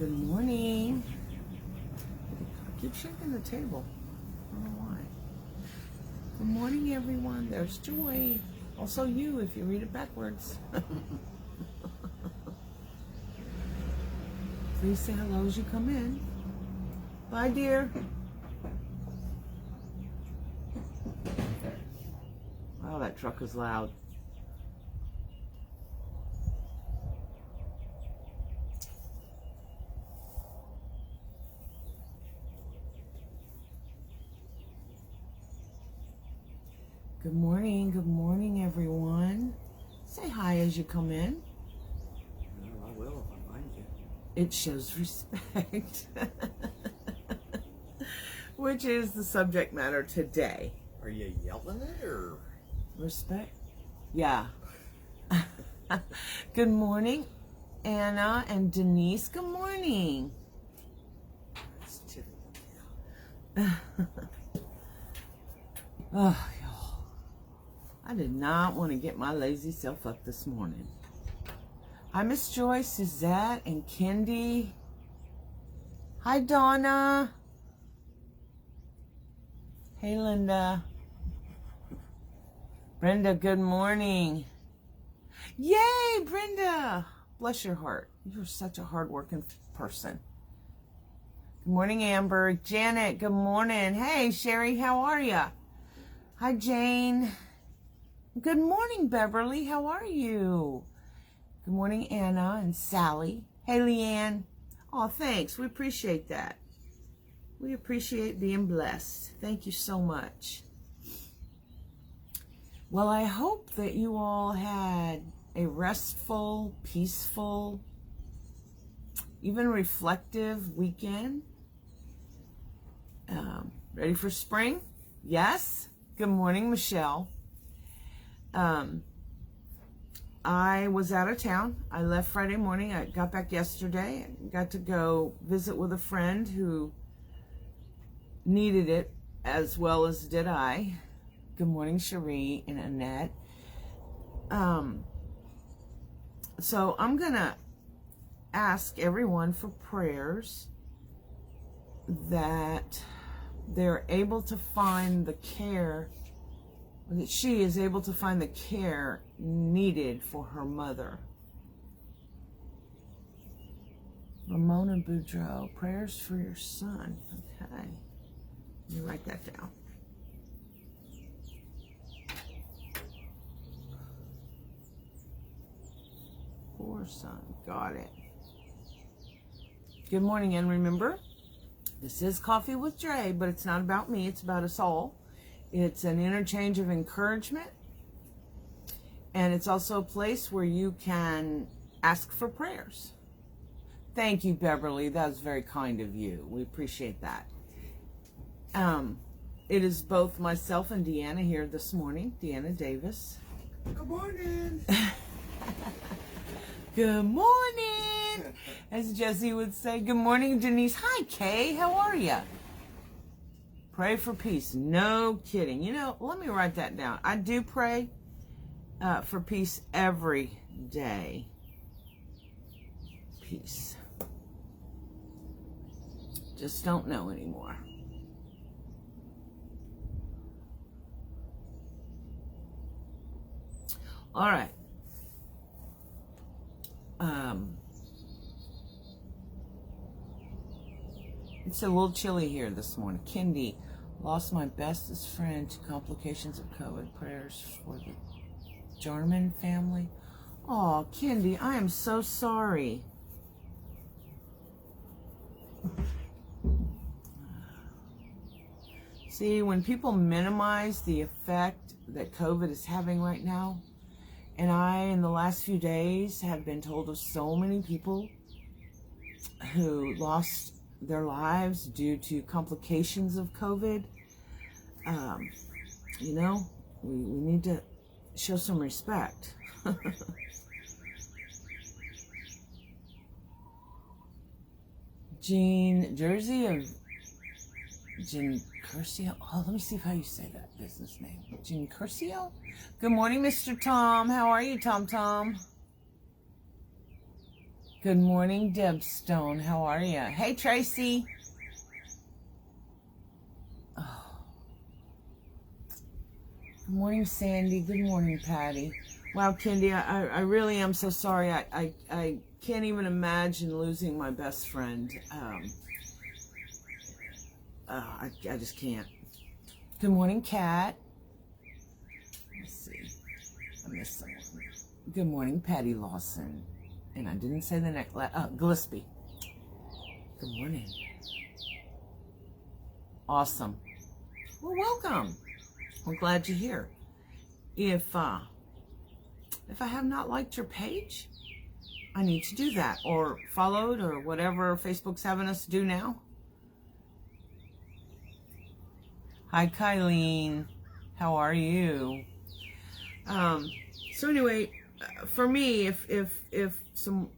Good morning. I keep shaking the table. I don't know why. Good morning, everyone. There's Joy. Also you, if you read it backwards. Please say hello as you come in. Bye, dear. Wow, that truck is loud. Good morning, everyone. Say hi as you come in. No, I will if I find you. It shows respect. Which is the subject matter today. Are you yelling it or? Respect? Yeah. Good morning, Anna and Denise. Good morning. It's chilly. Oh, y'all. I did not want to get my lazy self up this morning. Hi, Miss Joy, Suzette, and Kendi. Hi, Donna. Hey, Linda. Brenda, good morning. Yay, Brenda. Bless your heart. You're such a hardworking person. Good morning, Amber. Janet, good morning. Hey, Sherry, how are you? Hi, Jane. Good morning, Beverly. How are you? Good morning, Anna and Sally. Hey, Leanne. Oh, thanks. We appreciate that. We appreciate being blessed. Thank you so much. Well, I hope that you all had a restful, peaceful, even reflective weekend. Ready for spring? Yes? Good morning, Michelle. I was out of town. I left Friday morning. I got back yesterday. I got to go visit with a friend who needed it as well as did I. Good morning, Cherie and Annette. So I'm going to ask everyone for prayers that they're able to find the care, that she is able to find the care needed for her mother. Ramona Boudreau, prayers for your son. Okay. Let me write that down. Poor son. Got it. Good morning, and remember, this is Coffee with Drea, but it's not about me. It's about us all. It's an interchange of encouragement, and it's also a place where you can ask for prayers. Thank you, Beverly. That was very kind of you. We appreciate that. It is both myself and Deanna here this morning. Deanna Davis. Good morning. Good morning, as Jesse would say. Good morning, Denise. Hi, Kay. How are you? Pray for peace. No kidding. You know, let me write that down. I do pray for peace every day. Peace. Just don't know anymore. All right. It's a little chilly here this morning. Kendi, lost my bestest friend to complications of COVID. Prayers for the Jarman family. Oh, Kendi, I am so sorry. See, when people minimize the effect that COVID is having right now, and I, in the last few days, have been told of so many people who lost their lives due to complications of COVID. You know, we need to show some respect. Jean Jersey of Jean Curcio. Oh, let me see how you say that business name. Jean Curcio? Good morning, Mr. Tom. How are you, Tom? Good morning, Deb Stone. How are you? Hey, Tracy. Oh. Good morning, Sandy. Good morning, Patty. Wow, Kendi, I really am so sorry. I can't even imagine losing my best friend. I just can't. Good morning, Kat. Let's see. I missed someone. Good morning, Patty Lawson. And I didn't say the next, Gillespie. Good morning. Awesome. Well, welcome. I'm glad you're here. If I have not liked your page, I need to do that, or followed, or whatever Facebook's having us do now. Hi, Kylene. How are you? So anyway, for me, if some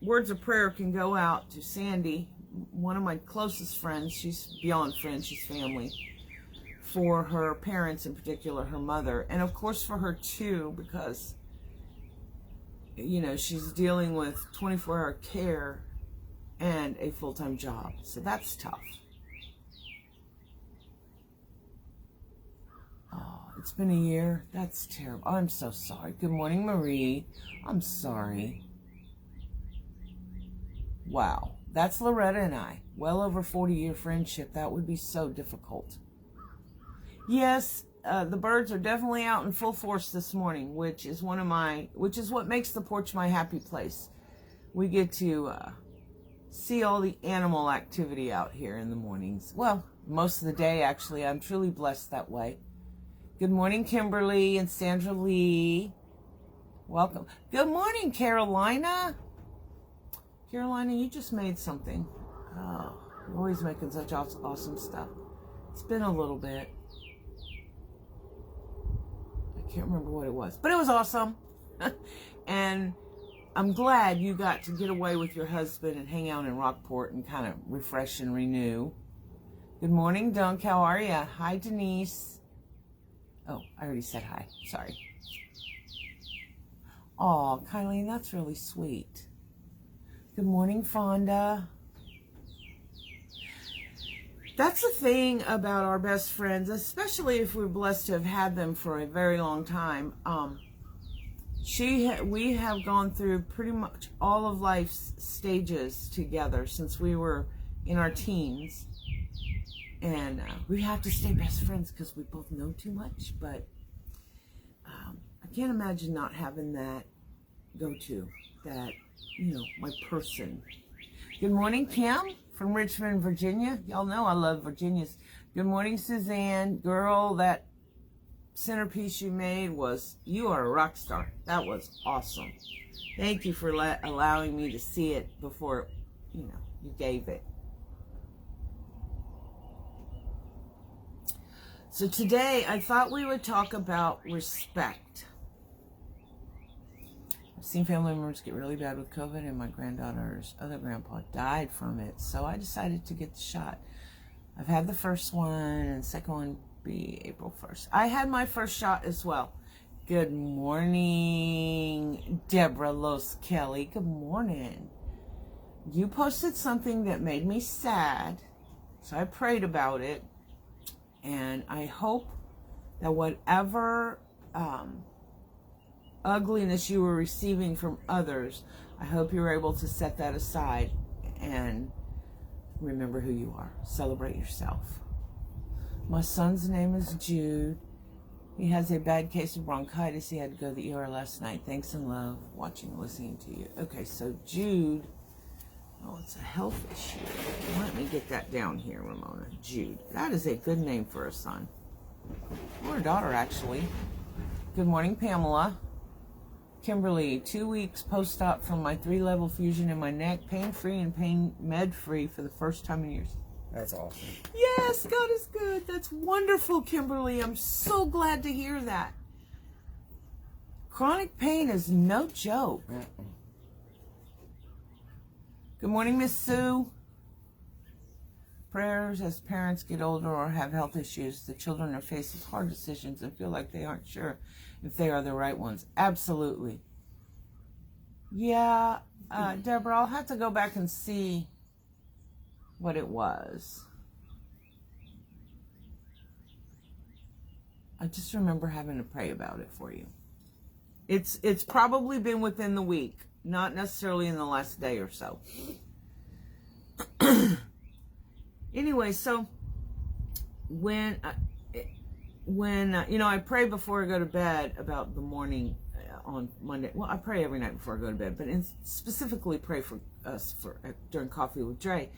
words of prayer can go out to Sandy, one of my closest friends, she's beyond friends, she's family, for her parents, in particular her mother, and of course for her too, because you know she's dealing with 24-hour care and a full-time job, so that's tough. Oh, it's been a year. That's terrible. I'm so sorry. Good morning, Marie. I'm sorry. Wow. That's Loretta and I. Well over 40-year friendship. That would be so difficult. Yes, the birds are definitely out in full force this morning, which is what makes the porch my happy place. We get to see all the animal activity out here in the mornings. Well, most of the day, actually. I'm truly blessed that way. Good morning, Kimberly and Sandra Lee. Welcome. Good morning, Carolina. Carolina, you just made something. Oh, you're always making such awesome stuff. It's been a little bit. I can't remember what it was, but it was awesome. And I'm glad you got to get away with your husband and hang out in Rockport and kind of refresh and renew. Good morning, Dunk. How are you? Hi, Denise. Oh, I already said hi. Sorry. Aw, Kylene, that's really sweet. Good morning, Fonda. That's the thing about our best friends, especially if we're blessed to have had them for a very long time. We have gone through pretty much all of life's stages together since we were in our teens. And we have to stay best friends because we both know too much. But I can't imagine not having that go-to, that, you know, my person. Good morning, Kim from Richmond, Virginia. Y'all know I love Virginia's. Good morning, Suzanne. Girl, that centerpiece you made you are a rock star. That was awesome. Thank you for allowing me to see it before, you know, you gave it. So today, I thought we would talk about respect. I've seen family members get really bad with COVID, and my granddaughter's other grandpa died from it. So I decided to get the shot. I've had the first one, and the second one be April 1st. I had my first shot as well. Good morning, Deborah Los Kelly. Good morning. You posted something that made me sad, so I prayed about it. And I hope that whatever ugliness you were receiving from others, I hope you're able to set that aside and remember who you are. Celebrate yourself. My son's name is Jude. He has a bad case of bronchitis. He had to go to the ER last night. Thanks and love, watching and listening to you. Okay, so Jude. Oh, it's a health issue. Let me get that down here, Ramona. Jude. That is a good name for a son. Or a daughter, actually. Good morning, Pamela. Kimberly, 2 weeks post-op from my 3-level fusion in my neck. Pain-free and med-free for the first time in years. That's awesome. Yes, God is good. That's wonderful, Kimberly. I'm so glad to hear that. Chronic pain is no joke. Good morning, Miss Sue. Prayers as parents get older or have health issues. The children are faced with hard decisions and feel like they aren't sure if they are the right ones. Absolutely. Yeah, Deborah, I'll have to go back and see what it was. I just remember having to pray about it for you. It's probably been within the week, not necessarily in the last day or so. Anyway, so when I pray before I go to bed about the morning on Monday. Well, I pray every night before I go to bed, but specifically pray for us during Coffee with Drea.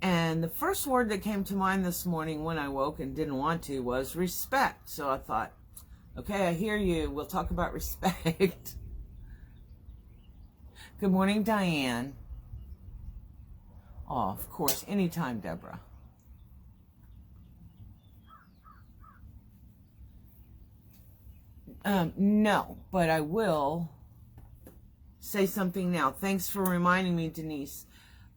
And the first word that came to mind this morning when I woke and didn't want to was respect. So I thought, okay, I hear you. We'll talk about respect. Good morning, Diane. Oh, of course, anytime, Deborah. No, but I will say something now. Thanks for reminding me, Denise.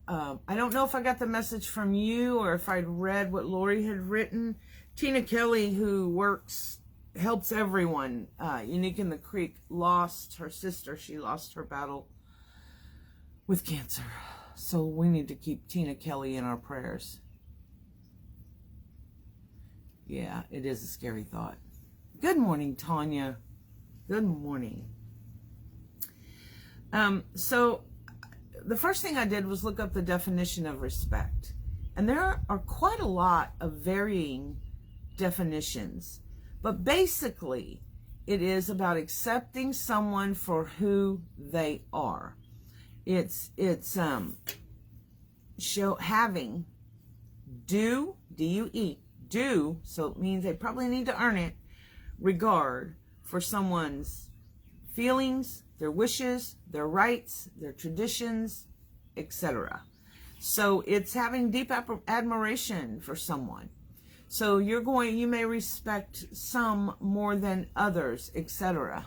I don't know if I got the message from you or if I'd read what Lori had written. Tina Kelly, who helps everyone, Unique in the Creek, lost her sister. She lost her battle with cancer. So we need to keep Tina Kelly in our prayers. Yeah, it is a scary thought. Good morning, Tanya. Good morning. So the first thing I did was look up the definition of respect. And there are quite a lot of varying definitions. But basically, it is about accepting someone for who they are. It's having D-U-E, do, so it means they probably need to earn it, regard for someone's feelings, their wishes, their rights, their traditions, etc. So it's having deep admiration for someone. So you may respect some more than others, etc.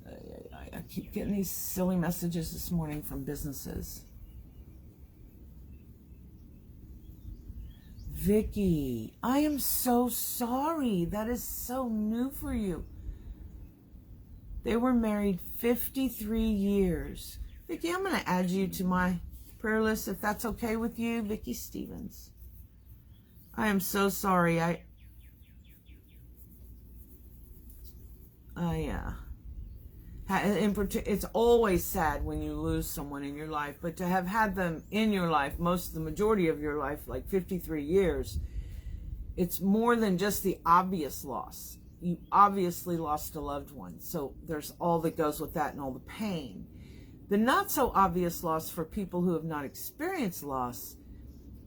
I keep getting these silly messages this morning from businesses. Vicky, I am so sorry. That is so new for you. They were married 53 years. Vicky, I'm going to add you to my prayer list if that's okay with you. Vicky Stevens. I am so sorry. It's always sad when you lose someone in your life, but to have had them in your life, the majority of your life, like 53 years, it's more than just the obvious loss. You obviously lost a loved one, so there's all that goes with that and all the pain. The not so obvious loss for people who have not experienced loss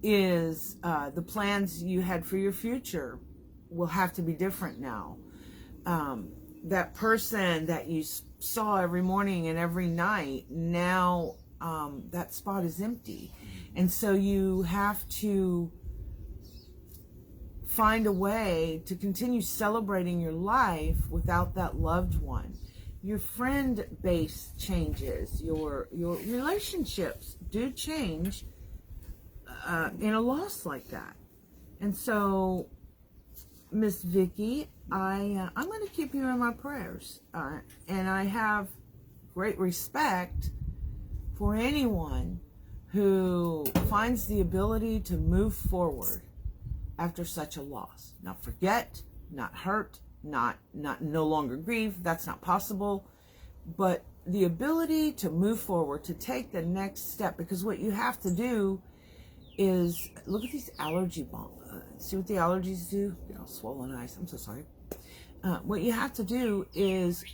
is the plans you had for your future will have to be different now. That person that you saw every morning and every night, now that spot is empty. And so you have to find a way to continue celebrating your life without that loved one. Your friend base changes. Your relationships do change in a loss like that. And so, Miss Vicky, I'm going to keep you in my prayers. And I have great respect for anyone who finds the ability to move forward after such a loss. Not forget, not hurt, not no longer grieve. That's not possible. But the ability to move forward, to take the next step, because what you have to do is look at these allergy bombs. See what the allergies do? They're all swollen eyes. I'm so sorry. What you have to do is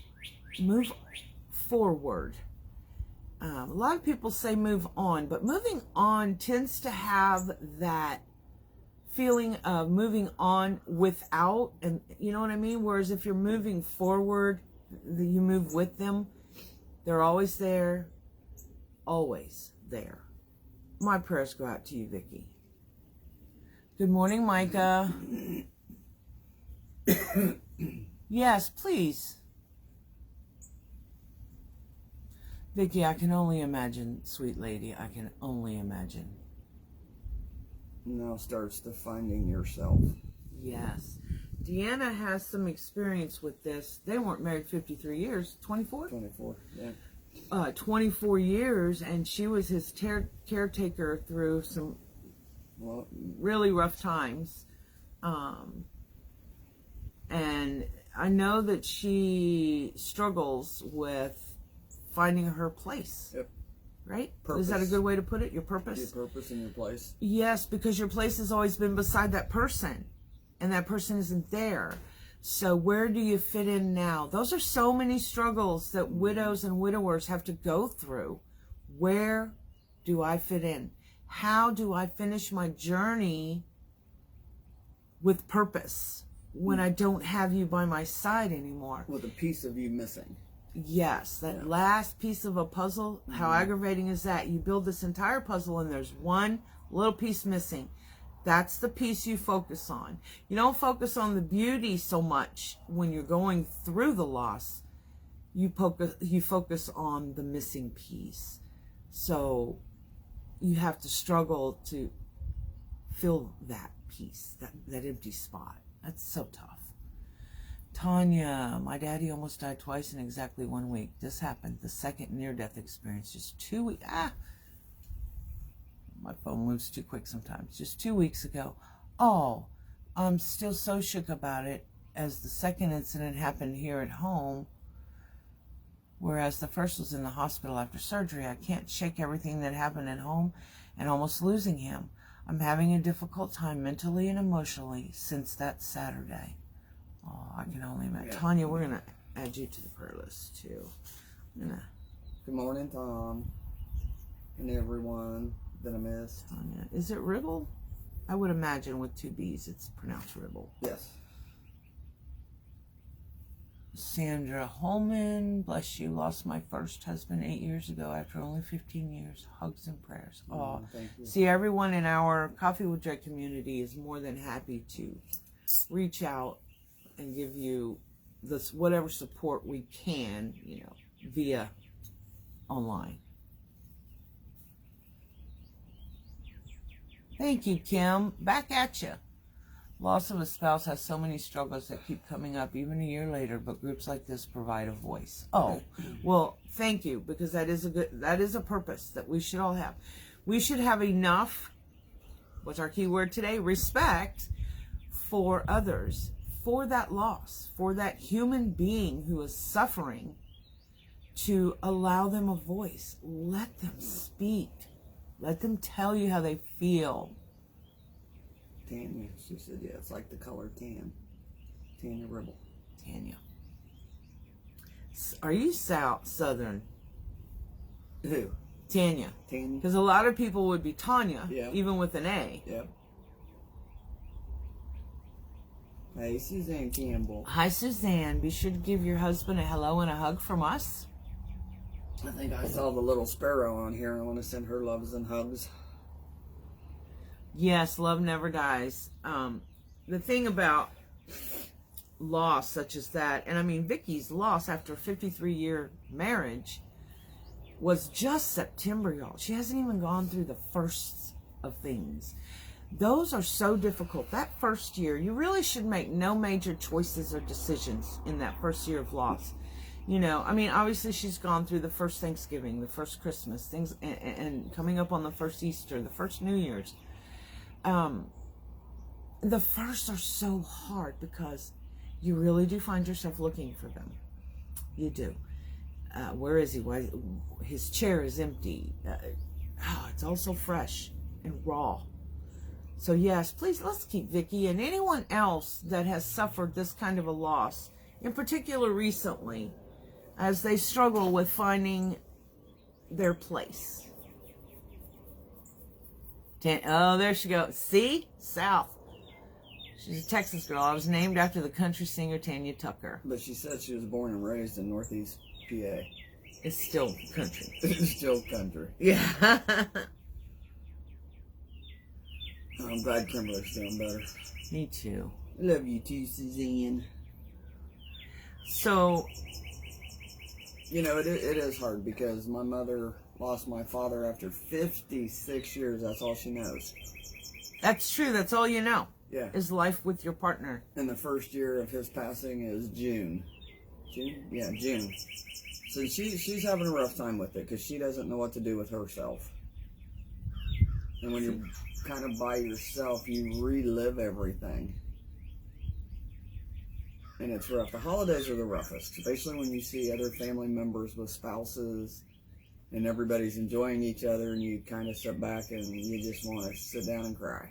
move forward. A lot of people say move on, but moving on tends to have that feeling of moving on without, and you know what I mean? Whereas if you're moving forward, you move with them. They're always there. Always there. My prayers go out to you, Vicky. Good morning, Micah. Yes, please. Vicky, I can only imagine, sweet lady. I can only imagine. Now starts the finding yourself. Yes. Deanna has some experience with this. They weren't married 53 years. 24? 24, yeah. 24 years, and she was his caretaker through some really rough times. And I know that she struggles with finding her place. Yep. Right? Purpose. Is that a good way to put it? Your purpose? Your purpose and your place. Yes, because your place has always been beside that person, and that person isn't there. So where do you fit in now? Those are so many struggles that widows and widowers have to go through. Where do I fit in? How do I finish my journey with purpose when I don't have you by my side anymore? With a piece of you missing. Yes, that last piece of a puzzle. How aggravating is that? You build this entire puzzle and there's one little piece missing. That's the piece you focus on. You don't focus on the beauty so much when you're going through the loss. You focus on the missing piece. So you have to struggle to fill that piece, that empty spot. That's so tough. Tanya, my daddy almost died twice in exactly 1 week. This happened, the second near-death experience, just 2 weeks. My phone moves too quick sometimes. Just 2 weeks ago. Oh, I'm still so shook about it, as the second incident happened here at home, whereas the first was in the hospital after surgery. I can't shake everything that happened at home and almost losing him. I'm having a difficult time mentally and emotionally since that Saturday. Oh, I can only imagine. Yeah. Tanya, we're going to add you to the prayer list, too. Good morning, Tom, and everyone that I missed. Tanya, is it Ribble? I would imagine with 2 B's, it's pronounced Ribble. Yes. Sandra Holman, bless you. Lost my first husband 8 years ago after only 15 years. Hugs and prayers. Oh, thank you. See, everyone in our Coffee with Drea community is more than happy to reach out and give you this whatever support we can, via online. Thank you, Kim. Back at you. Loss of a spouse has so many struggles that keep coming up even a year later, but groups like this provide a voice. Oh, well, thank you, because that is a purpose that we should all have. We should have enough, what's our key word today? Respect for others, for that loss, for that human being who is suffering, to allow them a voice. Let them speak. Let them tell you how they feel. Tanya, she said, yeah, it's like the color tan. Tanya Ribble. Tanya. Are you Southern? Who? Tanya. Tanya. Because a lot of people would be Tanya, yeah. even with an A. Yep. Hey, Suzanne Campbell. Hi, Suzanne. Be sure to give your husband a hello and a hug from us. I think I saw the little sparrow on here. I want to send her loves and hugs. Yes, love never dies. The thing about loss such as that, and I mean, Vicky's loss after a 53-year marriage was just September, y'all. She hasn't even gone through the first of things. Those are so difficult. That first year, you really should make no major choices or decisions in that first year of loss. I mean, obviously she's gone through the first Thanksgiving, the first Christmas, things, and coming up on the first Easter, the first New Year's. The first are so hard because you really do find yourself looking for them. You do. Where is he? Why, his chair is empty. It's all so fresh and raw. So yes, please, let's keep Vicky and anyone else that has suffered this kind of a loss, in particular recently, as they struggle with finding their place. Oh, there she goes. See? South. She's a Texas girl. I was named after the country singer Tanya Tucker. But she said she was born and raised in Northeast PA. It's still country. It's still country. Yeah. I'm glad Kimberly's doing better. Me too. Love you too, Suzanne. So, it is hard because my mother lost my father after 56 years. That's all she knows. That's true. That's all you know. Yeah. Is life with your partner. And the first year of his passing is June. June? Yeah, June. So she's having a rough time with it because she doesn't know what to do with herself. And when you're kind of by yourself, you relive everything. And it's rough. The holidays are the roughest, especially when you see other family members with spouses and everybody's enjoying each other and you kind of sit back and you just want to sit down and cry.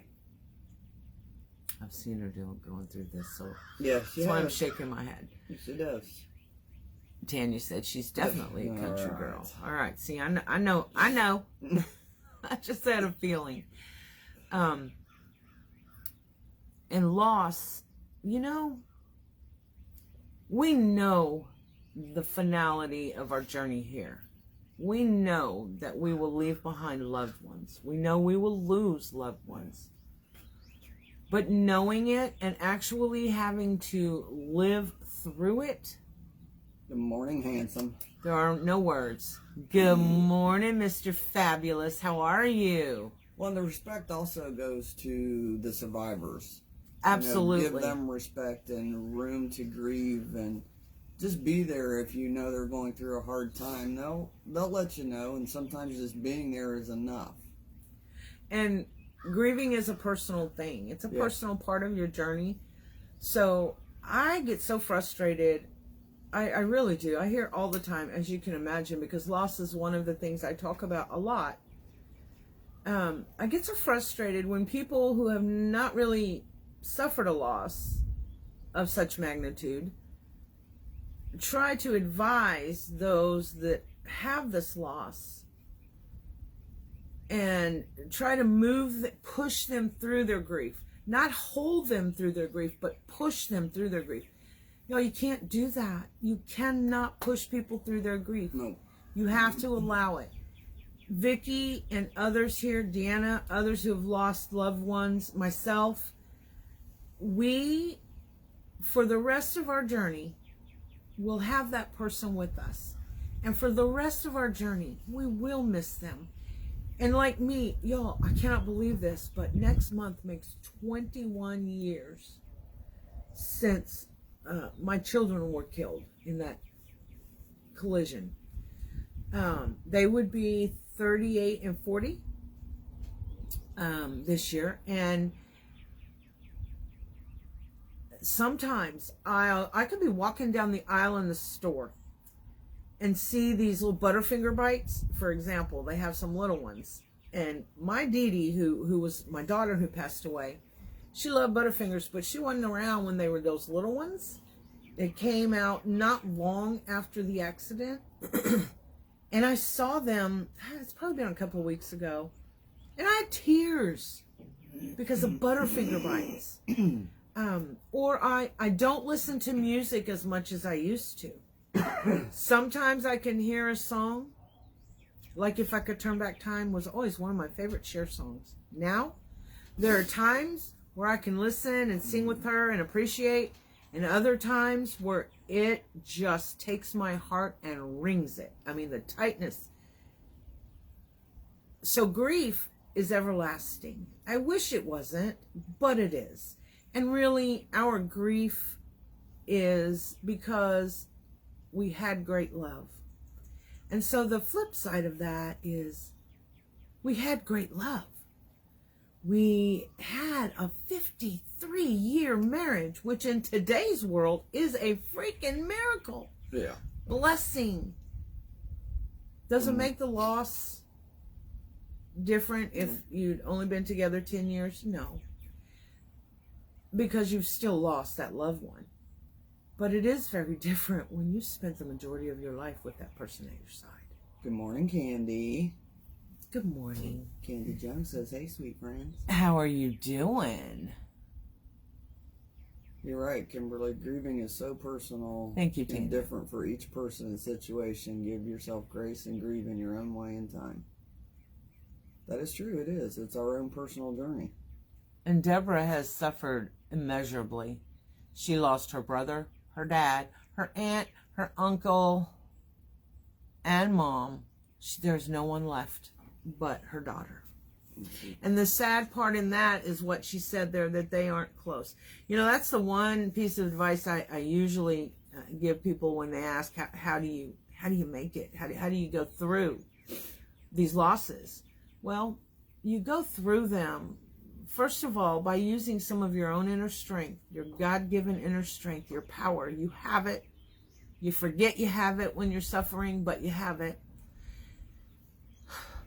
I've seen her going through this, so yeah, that's why I'm shaking my head. She does. Tanya said she's definitely a country All right. girl. All right, see, I know. I just had a feeling. And loss, we know the finality of our journey here. We know that we will leave behind loved ones. We know we will lose loved ones. But knowing it and actually having to live through it, Good morning, handsome. there are no words. Good morning, Mr. Fabulous. How are you? Well, and the respect also goes to the survivors. Absolutely. Give them respect and room to grieve, and just be there if you know they're going through a hard time. They'll let you know, and sometimes just being there is enough. And grieving is a personal thing. It's a personal part of your journey. So I get so frustrated. I really do. I hear it all the time, as you can imagine, because loss is one of the things I talk about a lot. I get so frustrated when people who have not really suffered a loss of such magnitude try to advise those that have this loss and try to push them through their grief. Not hold them through their grief, but push them through their grief. You can't do that. You cannot push people through their grief. No. You have to allow it. Vicky and others here, Deanna, others who have lost loved ones, myself, we, for the rest of our journey, will have that person with us. And for the rest of our journey, we will miss them. And like me, y'all, I cannot believe this, but next month makes 21 years since my children were killed in that collision. They would be 38 and 40 this year. And sometimes I could be walking down the aisle in the store and see these little Butterfinger bites. For example, they have some little ones. And my Dee Dee, who was my daughter who passed away, she loved Butterfingers, but she wasn't around when they were those little ones. They came out not long after the accident. And I saw them, it's probably been a couple of weeks ago, and I had tears because of Butterfinger bites. Or I don't listen to music as much as I used to. Sometimes I can hear a song, like If I Could Turn Back Time was always one of my favorite Cher songs. Now, there are times where I can listen and sing with her and appreciate, and other times where it just takes my heart and wrings it. I mean, the tightness. So grief is everlasting. I wish it wasn't, but it is. And really, our grief is because we had great love. And so the flip side of that is we had great love. We had a 53-year marriage, which in today's world is a freaking miracle. Yeah. Blessing. Does it make the loss different if you'd only been together 10 years? No. Because you've still lost that loved one. But it is very different when you spent the majority of your life with that person at your side. Good morning, Candy. Good morning. Candy Jones says, hey, sweet friends. How are you doing? You're right, Kimberly. Grieving is so personal. Thank you, and Tina. different for each person and situation. Give yourself grace and grieve in your own way and time. That is true. It is. It's our own personal journey. And Deborah has suffered immeasurably. She lost her brother, her dad, her aunt, her uncle, and mom. There's no one left but her daughter. And the sad part in that is what she said there, that they aren't close. You know, that's the one piece of advice I usually give people when they ask, how do How do you make it? How do you go through these losses? Well, you go through them, first of all, by using some of your own inner strength, your God-given inner strength, your power. You have it. You forget you have it when you're suffering, but you have it.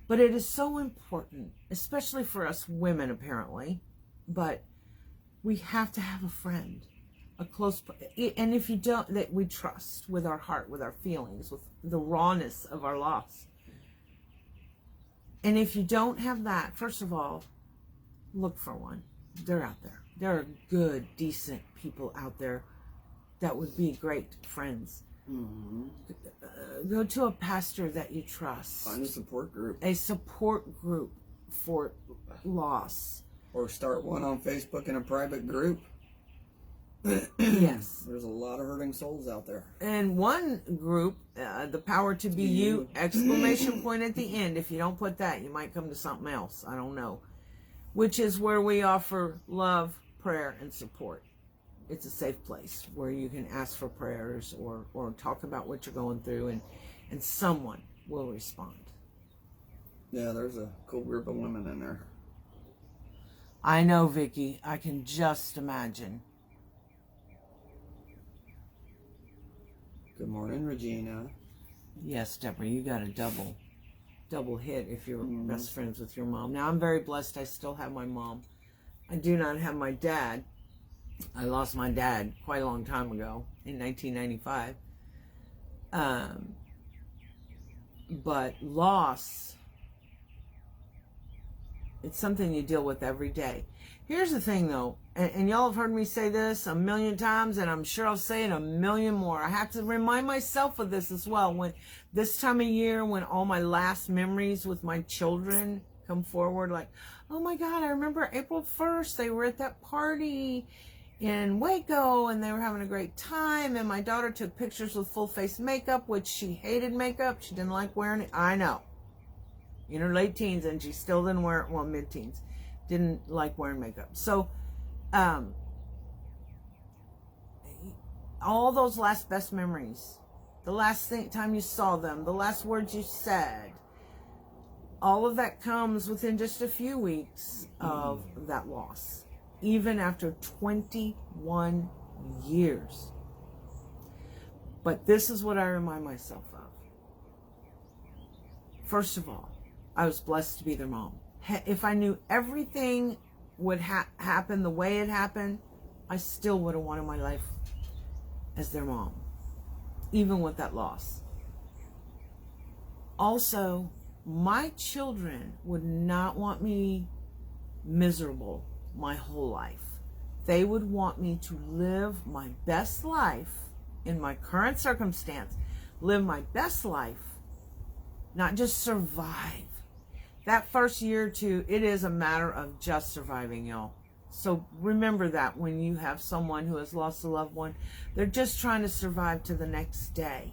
But it is so important, especially for us women, apparently, but we have to have a friend, a close, and if you don't, that we trust with our heart, with our feelings, with the rawness of our loss. And if you don't have that, first of all, look for one. They're out there. There are good, decent people out there that would be great friends. Mm-hmm. Go to a pastor that you trust. Find a support group. A support group for loss. Or start one on Facebook in a private group. Yes. There's a lot of hurting souls out there. And one group, the power to be you, exclamation point at the end. If you don't put that, you might come to something else. I don't know. Which is where we offer love, prayer, and support. It's a safe place where you can ask for prayers or talk about what you're going through, and someone will respond. Yeah, there's a cool group of women in there. I know, Vicki. I can just imagine. Good morning, Regina. Yes, Deborah, you got a double hit if you're best friends with your mom. Now, I'm very blessed. I still have my mom. I do not have my dad. I lost my dad quite a long time ago, in 1995. But loss, it's something you deal with every day. Here's the thing, though, and y'all have heard me say this a million times, and I'm sure I'll say it a million more. I have to remind myself of this as well. When this time of year, when all my last memories with my children come forward, like, oh my God, I remember April 1st, they were at that party in Waco, and they were having a great time, and my daughter took pictures with full face makeup, which she hated makeup. She didn't like wearing it. I know. In her late teens, and she still didn't wear it, well, mid-teens. Didn't like wearing makeup. So, all those last best memories, the last time you saw them, the last words you said, all of that comes within just a few weeks of that loss, even after 21 years. But this is what I remind myself of. First of all, I was blessed to be their mom. If I knew everything would happen the way it happened, I still would have wanted my life as their mom, even with that loss. Also, my children would not want me miserable my whole life. They would want me to live my best life in my current circumstance, live my best life, not just survive. That first year or two, it is a matter of just surviving, y'all. So remember that when you have someone who has lost a loved one, they're just trying to survive to the next day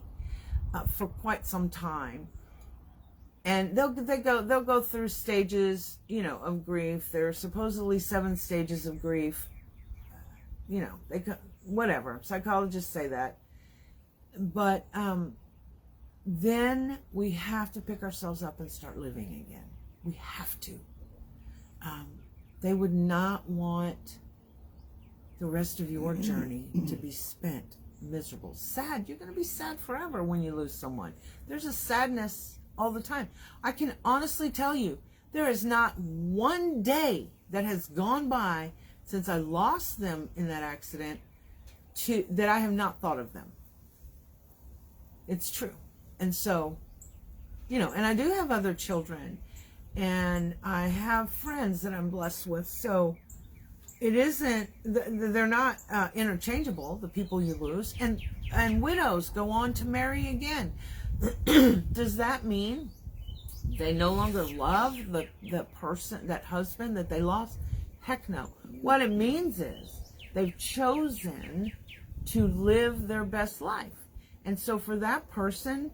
for quite some time. And they'll go through stages, of grief. There are supposedly 7 stages of grief. Whatever. Psychologists say that. But then we have to pick ourselves up and start living again. We have to. They would not want the rest of your journey to be spent miserable, sad. You're going to be sad forever when you lose someone. There's a sadness all the time. I can honestly tell you, there is not one day that has gone by since I lost them in that accident that I have not thought of them. It's true. And so, and I do have other children, and I have friends that I'm blessed with. So it isn't, they're not interchangeable, the people you lose. And widows go on to marry again. Does that mean they no longer love the person, that husband that they lost? Heck no. What it means is they've chosen to live their best life. And so for that person,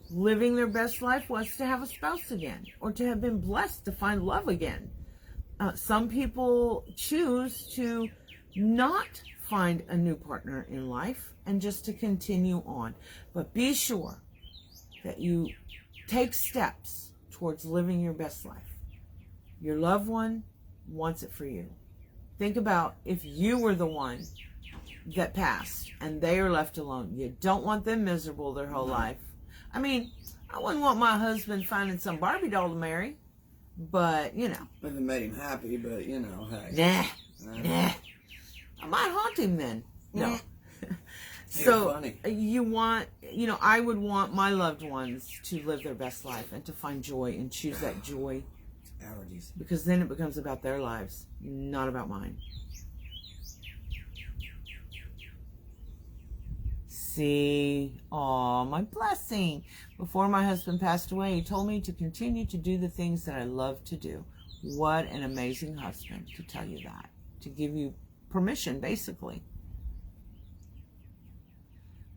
living their best life was to have a spouse again, or to have been blessed to find love again. Some people choose to not find a new partner in life and just to continue on. But be sure, that you take steps towards living your best life. Your loved one wants it for you. Think about if you were the one that passed and they are left alone. You don't want them miserable their whole life. I mean, I wouldn't want my husband finding some Barbie doll to marry, but, you know. If it made him happy, but, you know, hey. Nah. I might haunt him then. No. So, funny. You want, you know, I would want my loved ones to live their best life and to find joy and choose that joy. Allergies. Because then it becomes about their lives, not about mine. See, oh, my blessing. Before my husband passed away, he told me to continue to do the things that I love to do. What an amazing husband to tell you that. To give you permission, basically.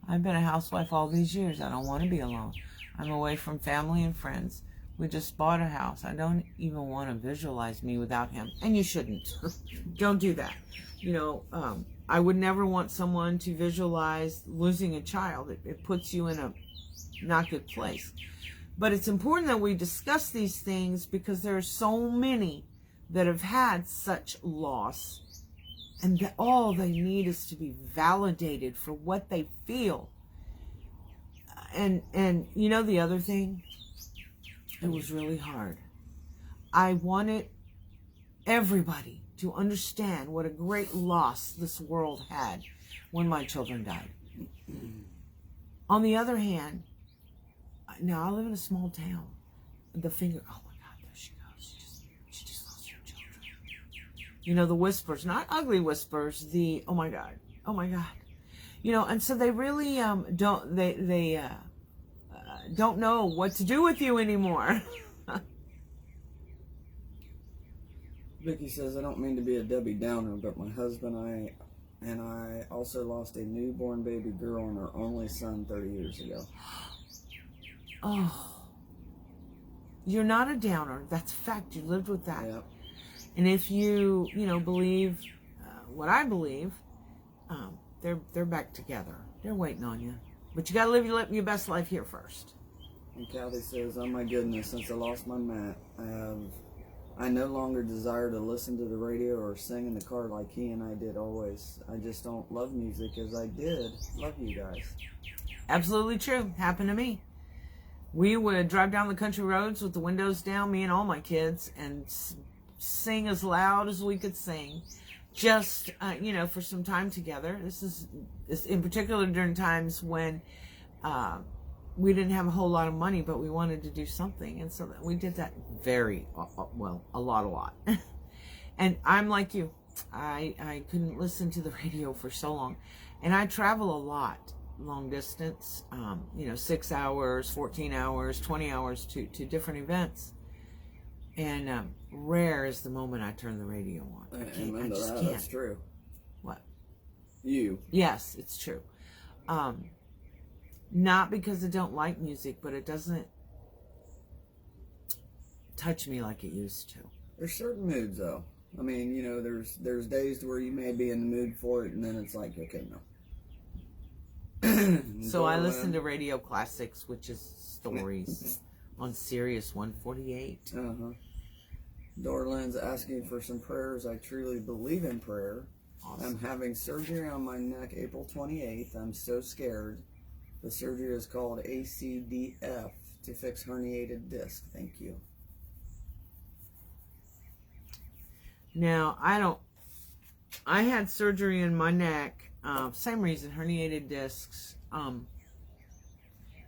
I've been a housewife all these years. I don't want to be alone. I'm away from family and friends. We just bought a house. I don't even want to visualize me without him. And you shouldn't. Don't do that. You know, I would never want someone to visualize losing a child. It puts you in a not good place. But it's important that we discuss these things because there are so many that have had such loss, and that all they need is to be validated for what they feel. And you know the other thing? It was really hard. I wanted everybody to understand what a great loss this world had when my children died. On the other hand, now I live in a small town. The finger, oh my God, there she goes. She just lost her children. You know, the whispers, not ugly whispers, the, oh my God. You know, and so they really don't know what to do with you anymore. Vicky says, I don't mean to be a Debbie Downer, but my husband and I also lost a newborn baby girl and our only son 30 years ago. Oh, you're not a downer. That's a fact. You lived with that. Yep. And if you believe what I believe, they're back together. They're waiting on you. But you got to live your best life here first. And Kathy says, oh my goodness, since I lost my Matt, I no longer desire to listen to the radio or sing in the car like he and I did always. I just don't love music as I did love you guys. Absolutely true. Happened to me. We would drive down the country roads with the windows down, me and all my kids, and sing as loud as we could sing. Just, for some time together. This is in particular during times when we didn't have a whole lot of money, but we wanted to do something. And so we did that a lot. And I'm like you. I couldn't listen to the radio for so long. And I travel a lot, long distance, 6 hours, 14 hours, 20 hours to different events. And rare is the moment I turn the radio on. I just can't. That's true. What? You. Yes, it's true. Not because I don't like music, but it doesn't touch me like it used to. There's certain moods, though. I mean, there's days where you may be in the mood for it, and then it's like, okay, no. So I listen to radio classics, which is stories on Sirius 148. Dorland's asking for some prayers. I truly believe in prayer. Awesome. I'm having surgery on my neck April 28th. I'm so scared. The surgery is called ACDF to fix herniated disc. Thank you. Now, I had surgery in my neck, same reason, herniated discs, and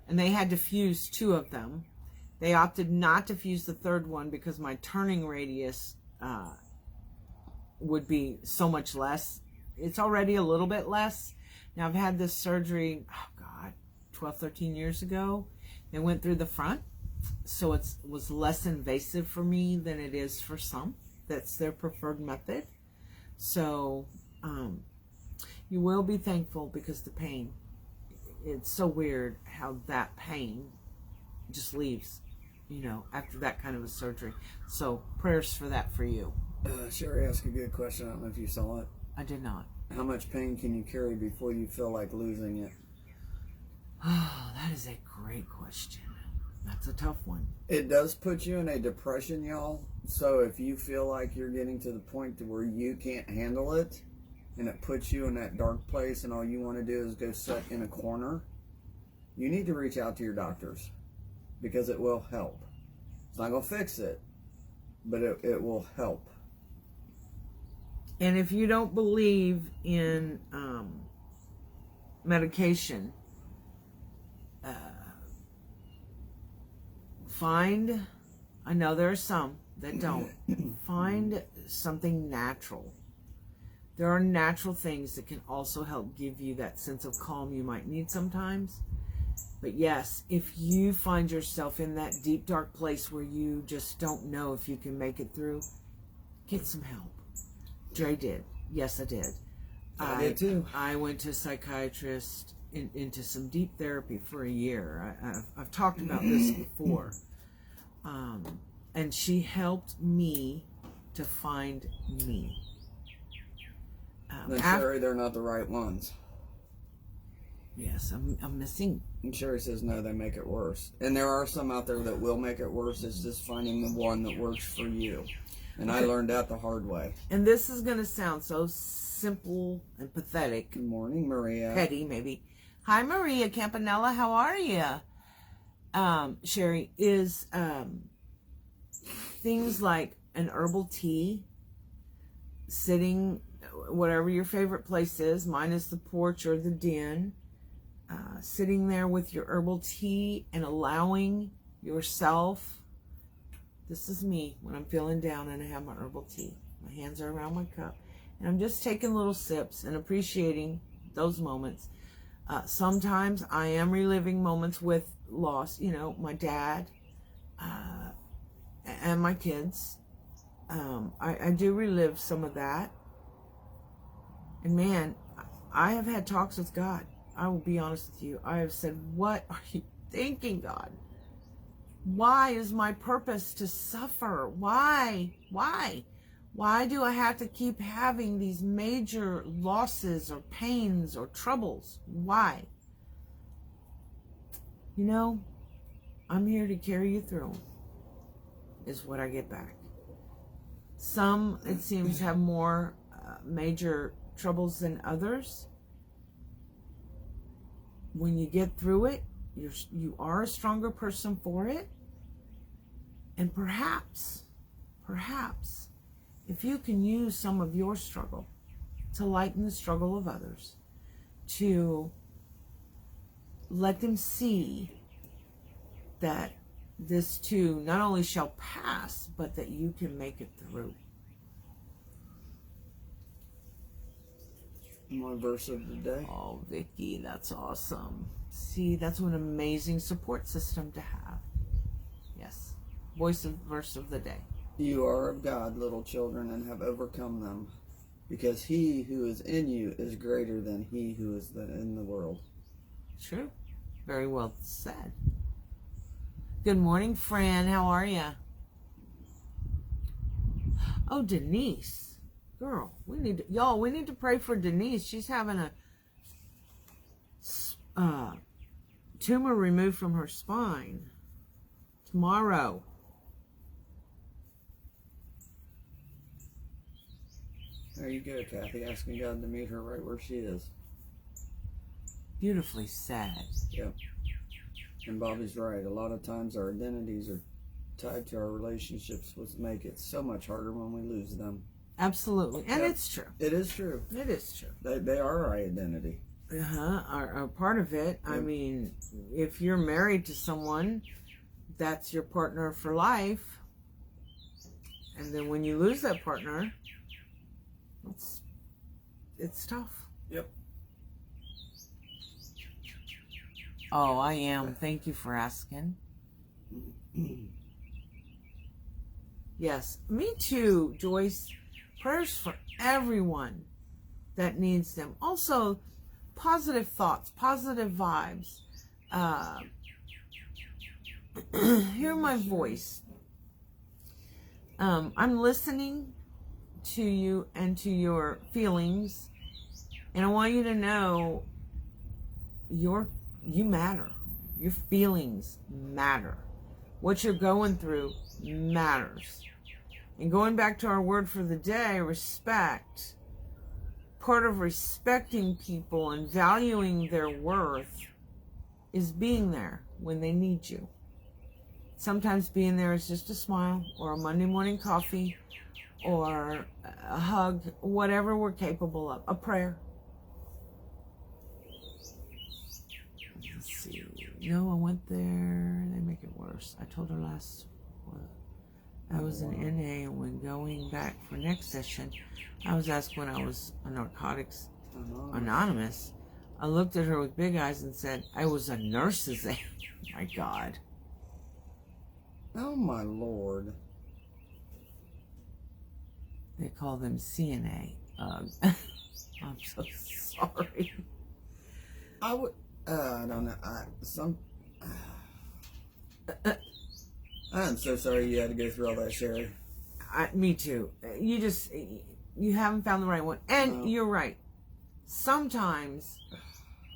they had to fuse 2 of them. They opted not to fuse the 3rd one because my turning radius would be so much less. It's already a little bit less. Now, I've had this surgery, 12, 13 years ago. They went through the front, so it was less invasive for me than it is for some. That's their preferred method. So you will be thankful because the pain, it's so weird how that pain just leaves, after that kind of a surgery. So prayers for that for you. Sherry asked a good question. I don't know if you saw it. I did not. How much pain can you carry before you feel like losing it? Oh, that is a great question. That's a tough one. It does put you in a depression, y'all. So if you feel like you're getting to the point to where you can't handle it, and it puts you in that dark place, and all you want to do is go sit in a corner, you need to reach out to your doctors, because it will help. It's not going to fix it, but it will help. And if you don't believe in medication, I know there are some that don't, find something natural. There are natural things that can also help give you that sense of calm you might need sometimes. But yes, if you find yourself in that deep, dark place where you just don't know if you can make it through, get some help. Dre did. Yes, I did. I did too. I went to a psychiatrist into some deep therapy for a year. I've talked about this before. And she helped me to find me. Then Sherry, they're not the right ones. Yes, I'm missing. And Sherry says no, they make it worse. And there are some out there that will make it worse. It's just finding the one that works for you. And I learned that the hard way. And this is going to sound so simple and pathetic. Good morning, Maria. Petty, maybe. Hi, Maria Campanella. How are you? Sherry, is things like an herbal tea, sitting, whatever your favorite place is, mine is the porch or the den, sitting there with your herbal tea and allowing yourself, this is me when I'm feeling down and I have my herbal tea. My hands are around my cup and I'm just taking little sips and appreciating those moments. Sometimes I am reliving moments with loss, my dad and my kids. I do relive some of that. And man, I have had talks with God. I will be honest with you. I have said, what are you thinking, God? Why is my purpose to suffer? Why? Why do I have to keep having these major losses or pains or troubles? Why? I'm here to carry you through, is what I get back. Some, it seems, have more major troubles than others. When you get through it, you are a stronger person for it. And perhaps, if you can use some of your struggle to lighten the struggle of others, to let them see that this too not only shall pass, but that you can make it through. My verse of the day. Oh, Vicky, that's awesome. See, that's an amazing support system to have. Yes. Verse of the day. You are of God, little children, and have overcome them, because he who is in you is greater than he who is in the world. True. Very well said. Good morning, Fran. How are you? Oh, Denise. Girl, we need to pray for Denise. She's having a tumor removed from her spine tomorrow. There you go, Kathy, asking God to meet her right where she is. Beautifully said. Yep. And Bobby's right. A lot of times our identities are tied to our relationships, which make it so much harder when we lose them. Absolutely. And Yep. It's true. It is true. It is true. They are our identity. Are part of it. I mean, if you're married to someone, that's your partner for life. And then when you lose that partner, it's tough. Yep. Oh, I am. Thank you for asking. Yes, me too, Joyce. Prayers for everyone that needs them. Also, positive thoughts, positive vibes. Hear my voice. I'm listening to you and to your feelings, and I want you to know you matter. Your feelings matter. What you're going through matters. And going back to our word for the day, respect. Part of respecting people and valuing their worth is being there when they need you. Sometimes being there is just a smile or a Monday morning coffee or a hug, whatever we're capable of, a prayer. Let's see. No, I went there. They make it worse. I told her last, I was in NA, and when going back for next session, I was asked when I was a Narcotics Anonymous. I looked at her with big eyes and said, I was a nurse's aide. My God. Oh, my Lord. They call them CNA. I'm so sorry. I don't know. I'm so sorry you had to go through all that, Sherry. Me too. You haven't found the right one. And you're right. Sometimes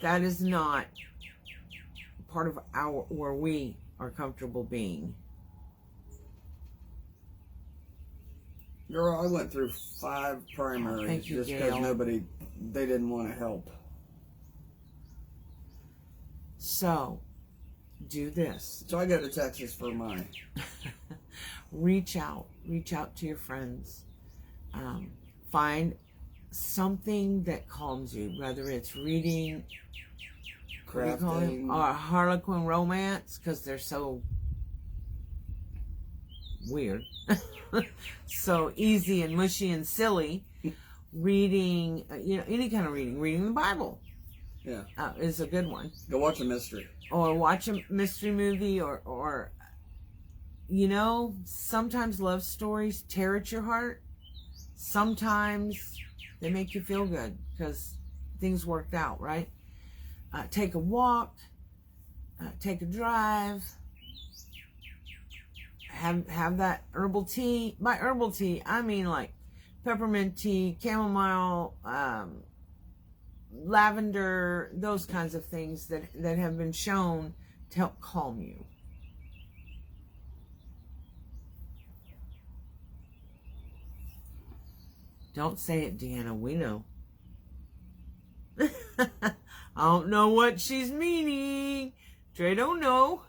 that is not part of where we are comfortable being. Girl, I went through 5 primaries just because they didn't want to help. So, do this. So I go to Texas for mine. Reach out to your friends. Find something that calms you, whether it's reading, Crafting, or Harlequin romance, because they're so weird. So easy and mushy and silly. Reading, any kind of reading the Bible. Yeah, is a good one. Go watch a mystery. Or watch a mystery movie, or sometimes love stories tear at your heart. Sometimes they make you feel good because things worked out, right? Take a walk, take a drive, have that herbal tea. By herbal tea, I mean like peppermint tea, chamomile, lavender, those kinds of things that have been shown to help calm you. Don't say it, Deanna. We know. I don't know what she's meaning. Drea don't know.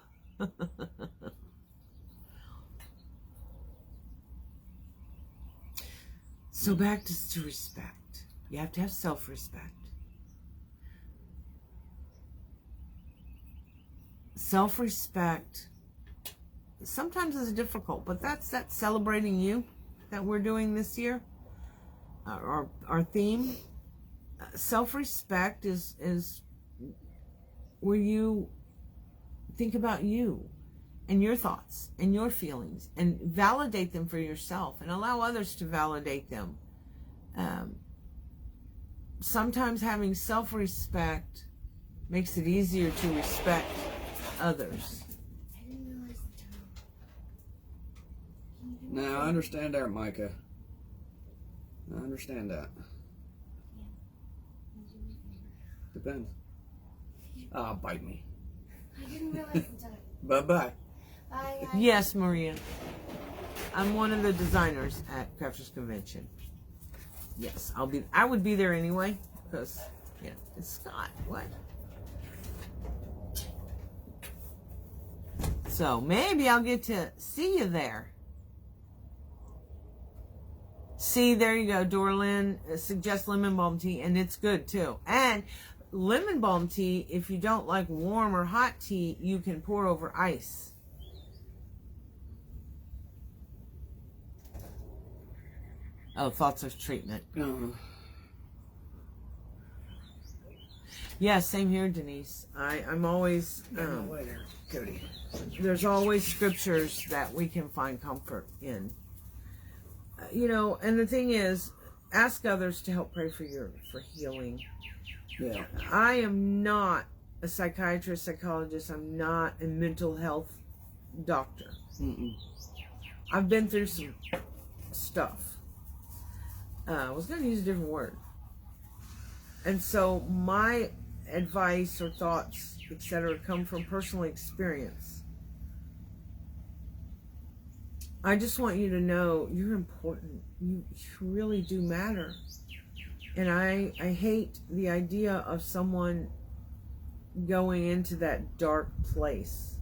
So back to respect. You have to have self-respect. Self-respect sometimes is difficult, but that's celebrating you that we're doing this year. Our theme. Self-respect is where you think about you and your thoughts and your feelings and validate them for yourself and allow others to validate them. Sometimes having self-respect makes it easier to respect others. Now, I understand that, Micah. I understand that. Depends. Bite me. I didn't realize the time. Bye-bye. Bye. Yes, Maria. I'm one of the designers at Crafters Convention. Yes, I would be there anyway, because, it's Scott. What? So, maybe I'll get to see you there. See, there you go. Dorlin suggests lemon balm tea, and it's good, too. And lemon balm tea, if you don't like warm or hot tea, you can pour over ice. Oh, thoughts of treatment. Yeah, same here, Denise. I'm always... Cody. There's always scriptures that we can find comfort in. And the thing is, ask others to help pray for healing. Yeah. I am not a psychiatrist, psychologist. I'm not a mental health doctor. I've been through some stuff. I was going to use a different word. And so my advice or thoughts, etc., come from personal experience. I just want you to know you're important. You really do matter. And I hate the idea of someone going into that dark place.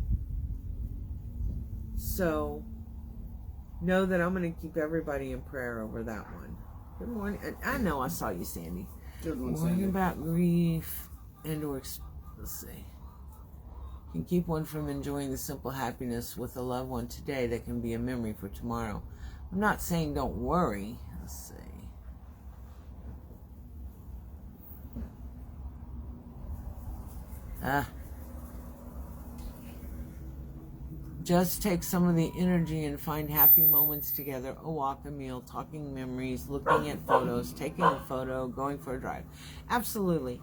So know that I'm going to keep everybody in prayer over that one. Good morning. I know I saw you, Sandy. Good one, Worrying Sandy. about grief and or let's see. Can keep one from enjoying the simple happiness with a loved one today that can be a memory for tomorrow. I'm not saying don't worry. Let's see. Just take some of the energy and find happy moments together. A walk, a meal, talking memories, looking at photos, taking a photo, going for a drive. Absolutely.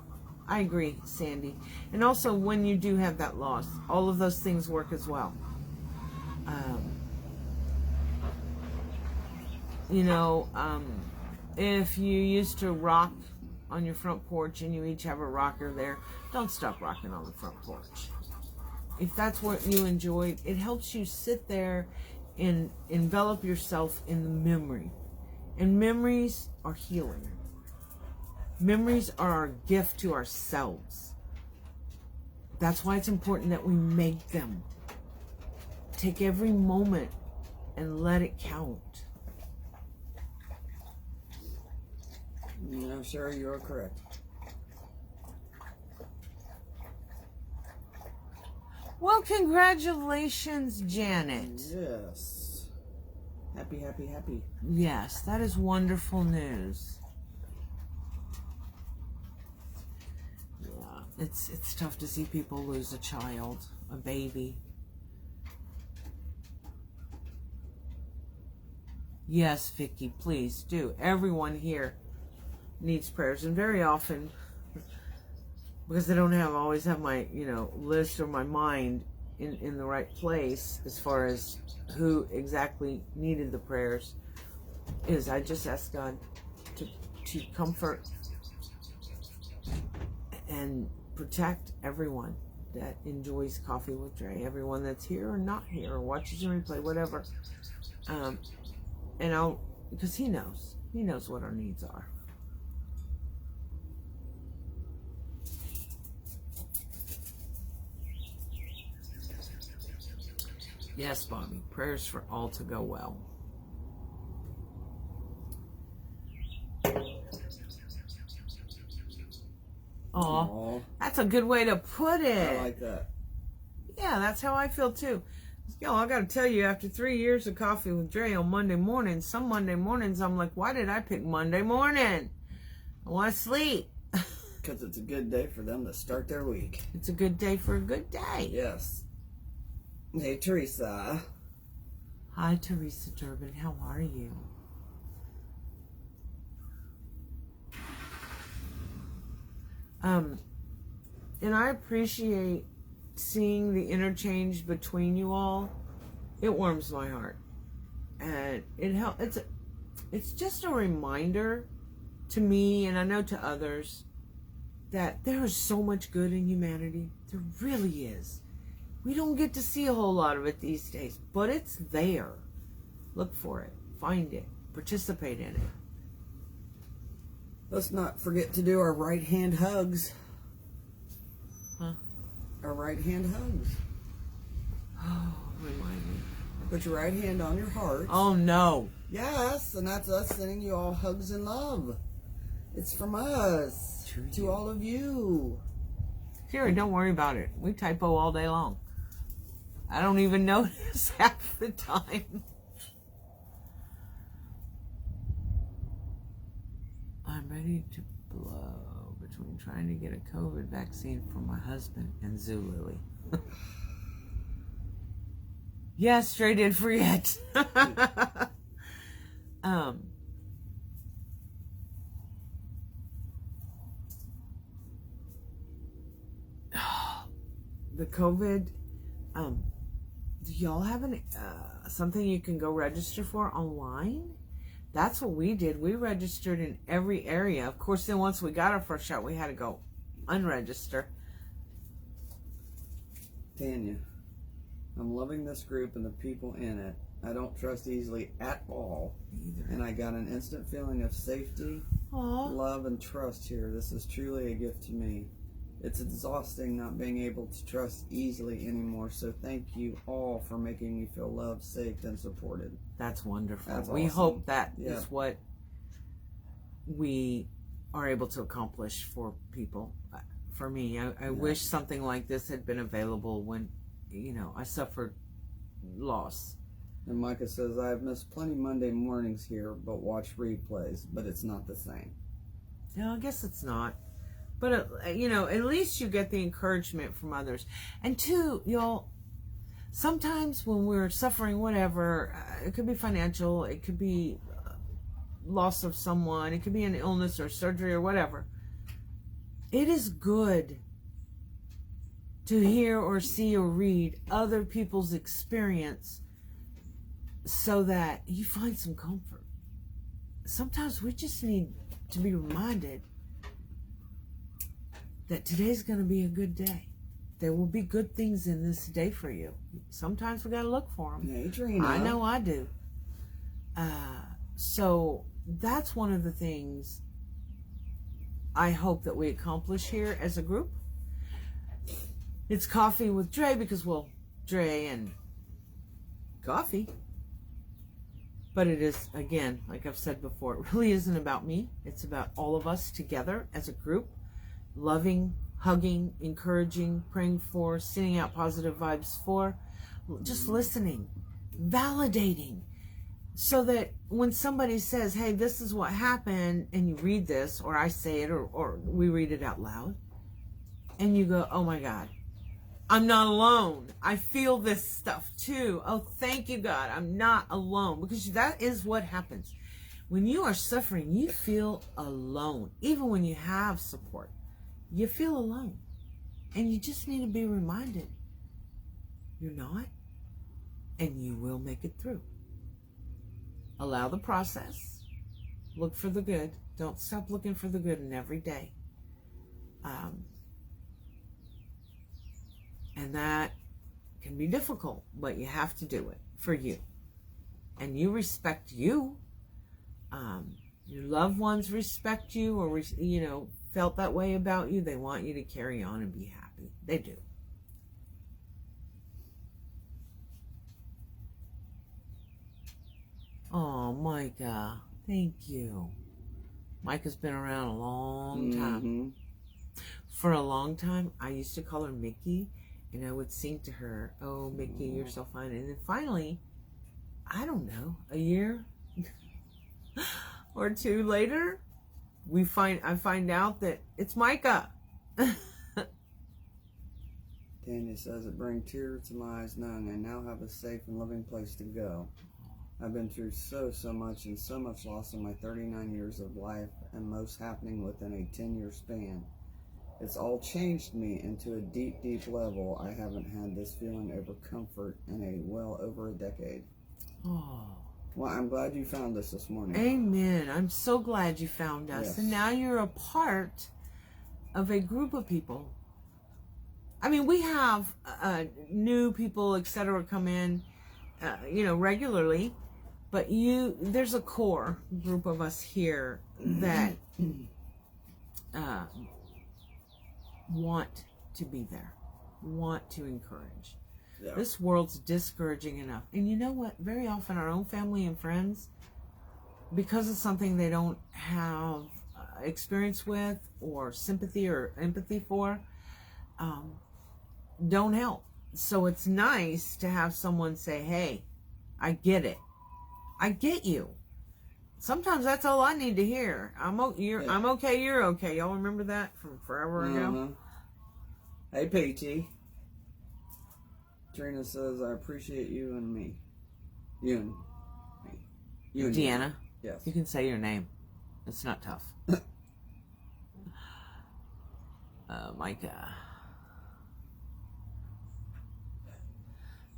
I agree, Sandy. And also, when you do have that loss, all of those things work as well. If you used to rock on your front porch and you each have a rocker there, don't stop rocking on the front porch. If that's what you enjoy, it helps you sit there and envelop yourself in the memory. And memories are healing. Memories are our gift to ourselves. That's why it's important that we make them. Take every moment and let it count. Yeah, Sherry, you are correct. Well, congratulations, Janet. Yes. Happy, happy, happy. Yes, that is wonderful news. Yeah, it's tough to see people lose a child, a baby. Yes, Vicky, please do. Everyone here needs prayers, and very often, because I don't always have my list or my mind in the right place as far as who exactly needed the prayers, is I just ask God to comfort and protect everyone that enjoys Coffee with Drea, everyone that's here or not here or watches the replay, whatever. And because He knows what our needs are. Yes, Bobby. Prayers for all to go well. Aw, that's a good way to put it. I like that. Yeah, that's how I feel too. Yo, I gotta tell you, after 3 years of Coffee with Dre on Monday mornings, some Monday mornings I'm like, why did I pick Monday morning? I want to sleep. Because it's a good day for them to start their week. It's a good day for a good day. Yes. Hey, Teresa. Hi, Teresa Durbin. How are you? And I appreciate seeing the interchange between you all. It warms my heart. And it helps. It's just a reminder to me, and I know to others, that there is so much good in humanity. There really is. We don't get to see a whole lot of it these days, but it's there. Look for it. Find it. Participate in it. Let's not forget to do our right hand hugs. Huh? Our right hand hugs. Oh, remind me. Put your right hand on your heart. Oh, no. Yes, and that's us sending you all hugs and love. It's from us to all of you. Jerry, don't worry about it. We typo all day long. I don't even notice half the time. I'm ready to blow between trying to get a COVID vaccine for my husband and Zulily. Yes, Dre did forget. The COVID, do y'all have something you can go register for online? That's what we did. We registered in every area. Of course, then once we got our first shot, we had to go unregister. Tanya, I'm loving this group and the people in it. I don't trust easily at all. Either. And I got an instant feeling of safety, Aw. love, and trust here. This is truly a gift to me. It's exhausting not being able to trust easily anymore, so thank you all for making me feel loved, safe, and supported. That's wonderful. That's we awesome. hope that Yeah. is what we are able to accomplish for people. For me, I wish something like this had been available when, I suffered loss. And Micah says, I've missed plenty Monday mornings here, but watch replays, but it's not the same. No, I guess it's not. But, at least you get the encouragement from others. And two, y'all, sometimes when we're suffering whatever, it could be financial, it could be loss of someone, it could be an illness or surgery or whatever. It is good to hear or see or read other people's experience so that you find some comfort. Sometimes we just need to be reminded that today's going to be a good day. There will be good things in this day for you. Sometimes we got to look for them. Hey, Trina. I know I do. So that's one of the things I hope that we accomplish here as a group. It's coffee with Dre because, Dre and coffee. But it is, again, like I've said before, it really isn't about me. It's about all of us together as a group, loving, hugging, encouraging, praying for, sending out positive vibes for, just listening, validating, so that when somebody says, hey, this is what happened, and you read this, or I say it, or we read it out loud, and you go, oh my God, I'm not alone. I feel this stuff too. Oh, thank you, God. I'm not alone. Because that is what happens. When you are suffering, you feel alone. Even when you have support, you feel alone. And you just need to be reminded, you're not, and you will make it through. Allow the process. Look for the good. Don't stop looking for the good in every day. And that can be difficult, but you have to do it for you. And you respect you. Your loved ones respect you, or, felt that way about you. They want you to carry on and be happy. They do. Oh, Micah. Thank you. Micah's been around a long time. Mm-hmm. For a long time, I used to call her Mickey. And I would sing to her, oh, Mickey, you're so fine. And then finally, I don't know, a year or two later, I find out that it's Micah. Tanya says, it brings tears to my eyes knowing I now have a safe and loving place to go. I've been through so much and so much loss in my 39 years of life, and most happening within a 10-year span. It's all changed me into a deep level. I haven't had this feeling over comfort in over a decade. Oh. Well, I'm glad you found us this morning. Amen. I'm so glad you found us. Yes. And now you're a part of a group of people. I mean, we have new people, etc., come in, regularly. But there's a core group of us here that want to be there, want to encourage. Yeah. This world's discouraging enough. And you know what? Very often our own family and friends, because of something they don't have experience with or sympathy or empathy for, don't help. So it's nice to have someone say, hey, I get it. I get you. Sometimes that's all I need to hear. I'm okay, you're okay. Y'all remember that from forever ago? Hey, PT. Trina says, I appreciate you and me. You and me. You and Deanna. Me. Yes. You can say your name. It's not tough. Micah.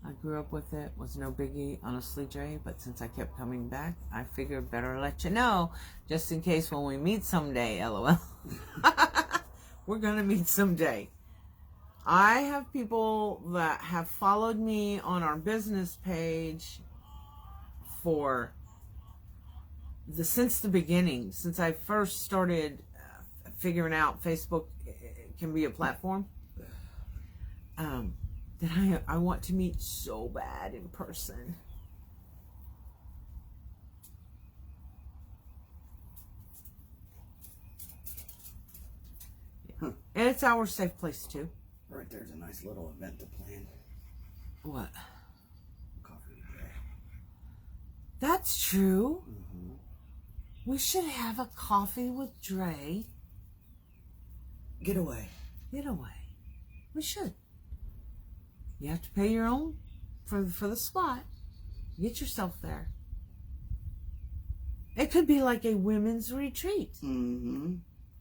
I grew up with it. Was no biggie, honestly, Dre. But since I kept coming back, I figured better let you know, just in case when we meet someday. LOL. We're gonna meet someday. I have people that have followed me on our business page for since the beginning, since I first started figuring out Facebook can be a platform, that I want to meet so bad in person. Yeah. And it's our safe place too. Right there's a nice little event to plan. What? Coffee with Drea. That's true. Mm-hmm. We should have a coffee with Dre. Getaway. We should. You have to pay your own for the spot. Get yourself there. It could be like a women's retreat. Mm-hmm.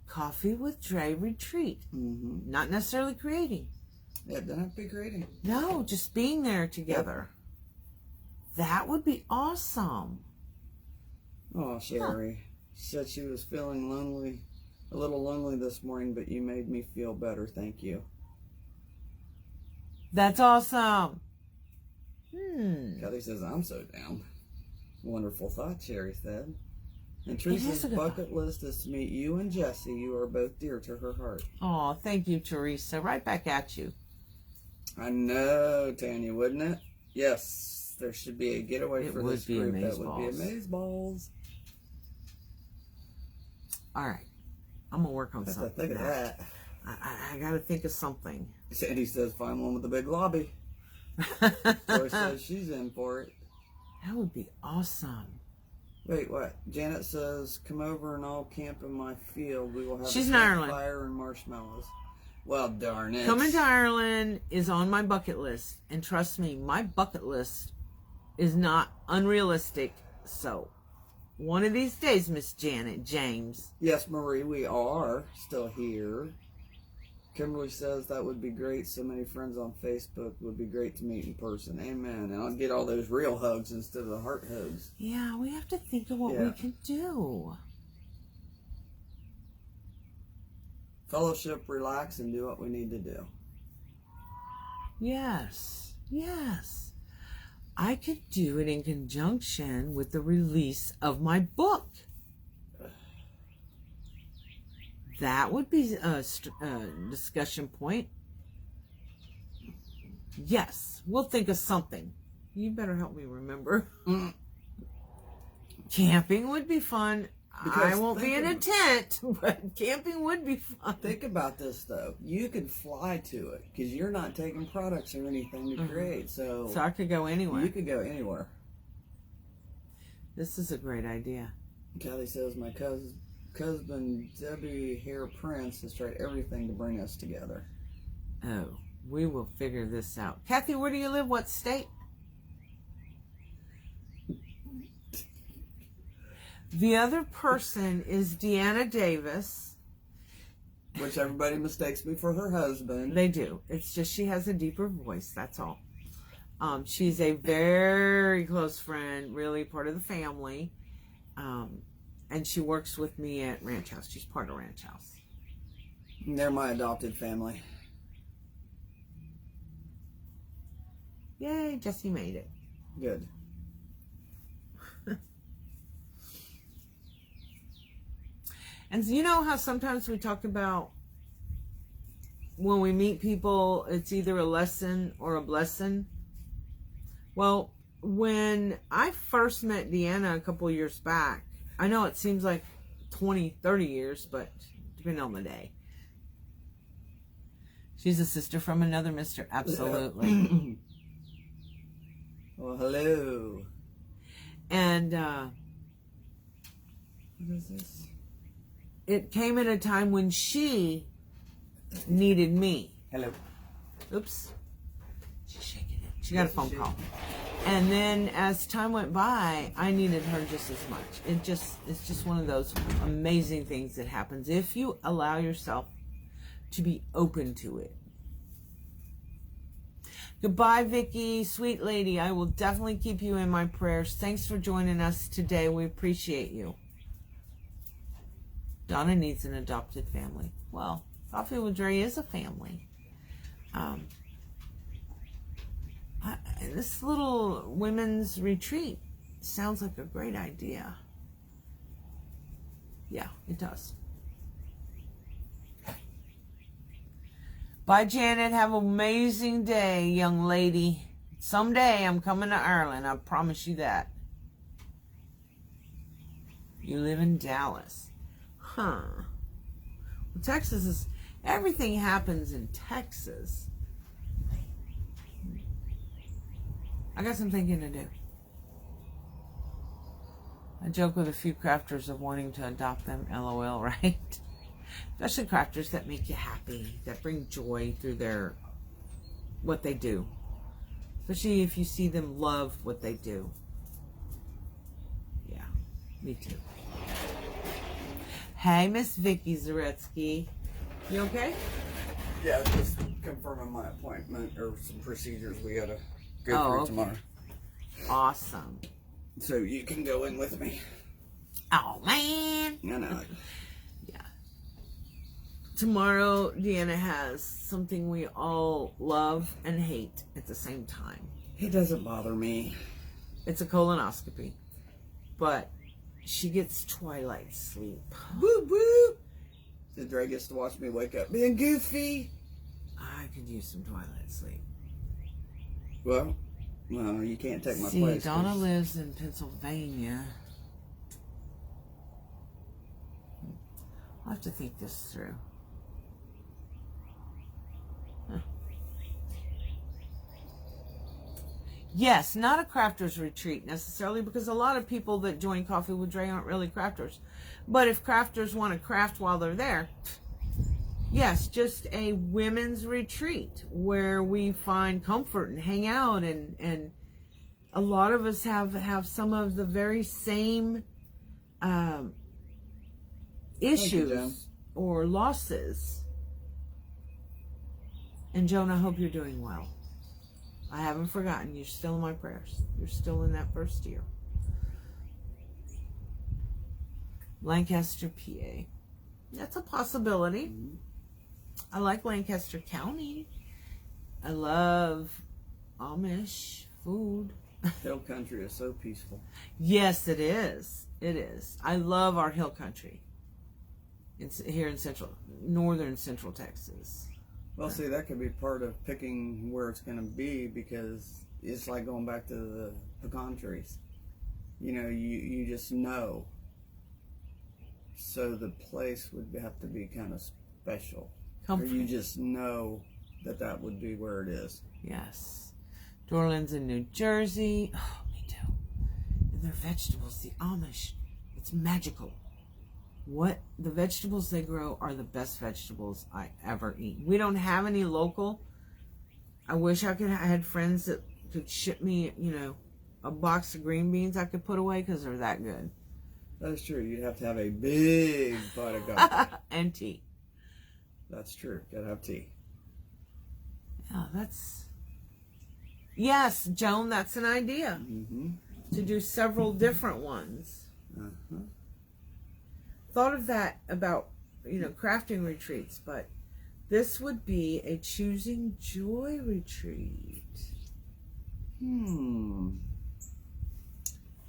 Coffee with Dre retreat. Mm-hmm. Not necessarily creating. Yeah, it doesn't have to be creating. No, just being there together. Yep. That would be awesome. Oh, Sherry. She said she was feeling lonely, a little lonely this morning, but you made me feel better. Thank you. That's awesome. Kelly says, I'm so down. Wonderful thought, Sherry said. And Teresa's bucket list is to meet you and Jesse. You are both dear to her heart. Oh, thank you, Teresa. Right back at you. I know, Tanya, wouldn't it? Yes, there should be a getaway for this group. That would be amazeballs. All right. I'm going to work on Have to something. think of that. I got to think of something. Sandy says, find one with a big lobby. Tori says she's in for it. That would be awesome. Wait, what? Janet says, come over and I'll camp in my field. We will have She's a in Ireland. fire and marshmallows. Well, darn it. Coming to Ireland is on my bucket list. And trust me, my bucket list is not unrealistic. So, one of these days, Miss Janet James. Yes, Marie, we are still here. Kimberly says that would be great. So many friends on Facebook. Would be great to meet in person. Amen. And I'll get all those real hugs instead of the heart hugs. Yeah, we have to think of what we can do. Fellowship, relax, and do what we need to do. Yes. I could do it in conjunction with the release of my book. That would be a discussion point. Yes, we'll think of something. You better help me remember. Camping would be fun. Because I won't be in a tent, but camping would be fun. Think about this, though. You could fly to it because you're not taking products or anything to create. So I could go anywhere. You could go anywhere. This is a great idea. Kelly says, my cousin Debbie Hare Prince has tried everything to bring us together. Oh, we will figure this out. Kathy, where do you live? What state? The other person is Deanna Davis. Which everybody mistakes me for her husband. They do. It's just she has a deeper voice, that's all. She's a very close friend, really part of the family. And she works with me at Ranch House. She's part of Ranch House. They're my adopted family. Yay, Jesse made it. Good. And you know how sometimes we talk about when we meet people, it's either a lesson or a blessing? Well, when I first met Deanna a couple years back, I know it seems like 20, 30 years, but depending on the day. She's a sister from another mister, absolutely. Well, hello. And what is this? it came at a time when she needed me. Hello. Oops. She's shaking it. She got a phone call. And then as time went by, I needed her just as much. It's just one of those amazing things that happens if you allow yourself to be open to it. Goodbye, Vicki, sweet lady. I will definitely keep you in my prayers. Thanks for joining us today. We appreciate you. Donna needs an adopted family. Well, Coffee with Dre is a family. This little women's retreat sounds like a great idea. Yeah, it does. Bye, Janet. Have an amazing day, young lady. Someday I'm coming to Ireland. I promise you that. You live in Dallas. Huh. Well, Texas is... Everything happens in Texas. I got some thinking to do. I joke with a few crafters of wanting to adopt them. LOL, right? Especially crafters that make you happy, that bring joy through their... what they do. Especially if you see them love what they do. Yeah, me too. Hey, Miss Vicky Zaretsky. You okay? Yeah, just confirming my appointment or some procedures we gotta go through tomorrow. Awesome. So you can go in with me. Oh, man. No. Yeah. Tomorrow, Deanna has something we all love and hate at the same time. It doesn't bother me. It's a colonoscopy. But she gets twilight sleep. Woo woo! The Drea gets to watch me wake up being goofy. I could use some twilight sleep. Well, you can't take my See, place. Donna lives in Pennsylvania. I'll have to think this through. Huh. Yes, not a crafters retreat necessarily, because a lot of people that join Coffee with Dre aren't really crafters. But if crafters want to craft while they're there, yes, just a women's retreat where we find comfort and hang out, and a lot of us have some of the very same issues or losses. And Joan, I hope you're doing well. I haven't forgotten. You're still in my prayers. You're still in that first year. Lancaster, PA. That's a possibility. Mm-hmm. I like Lancaster County. I love Amish food. Hill country is so peaceful. Yes, it is. It is. I love our hill country. It's here in northern central Texas. Well, see, that could be part of picking where it's going to be, because it's like going back to the pecan trees. You know, you just know. So the place would have to be kind of special. Comfort. Or you just know that would be where it is. Yes. Dorland's in New Jersey. Oh, me too. And their vegetables, the Amish, it's magical. The vegetables they grow are the best vegetables I ever eat. We don't have any local. I wish I had friends that could ship me, a box of green beans I could put away, because they're that good. That's true. You'd have to have a big pot of coffee. And tea. That's true. Gotta have tea. Yeah, yes, Joan, that's an idea. Mm-hmm. To do several different ones. Uh-huh. Thought of that about, crafting retreats, but this would be a choosing joy retreat.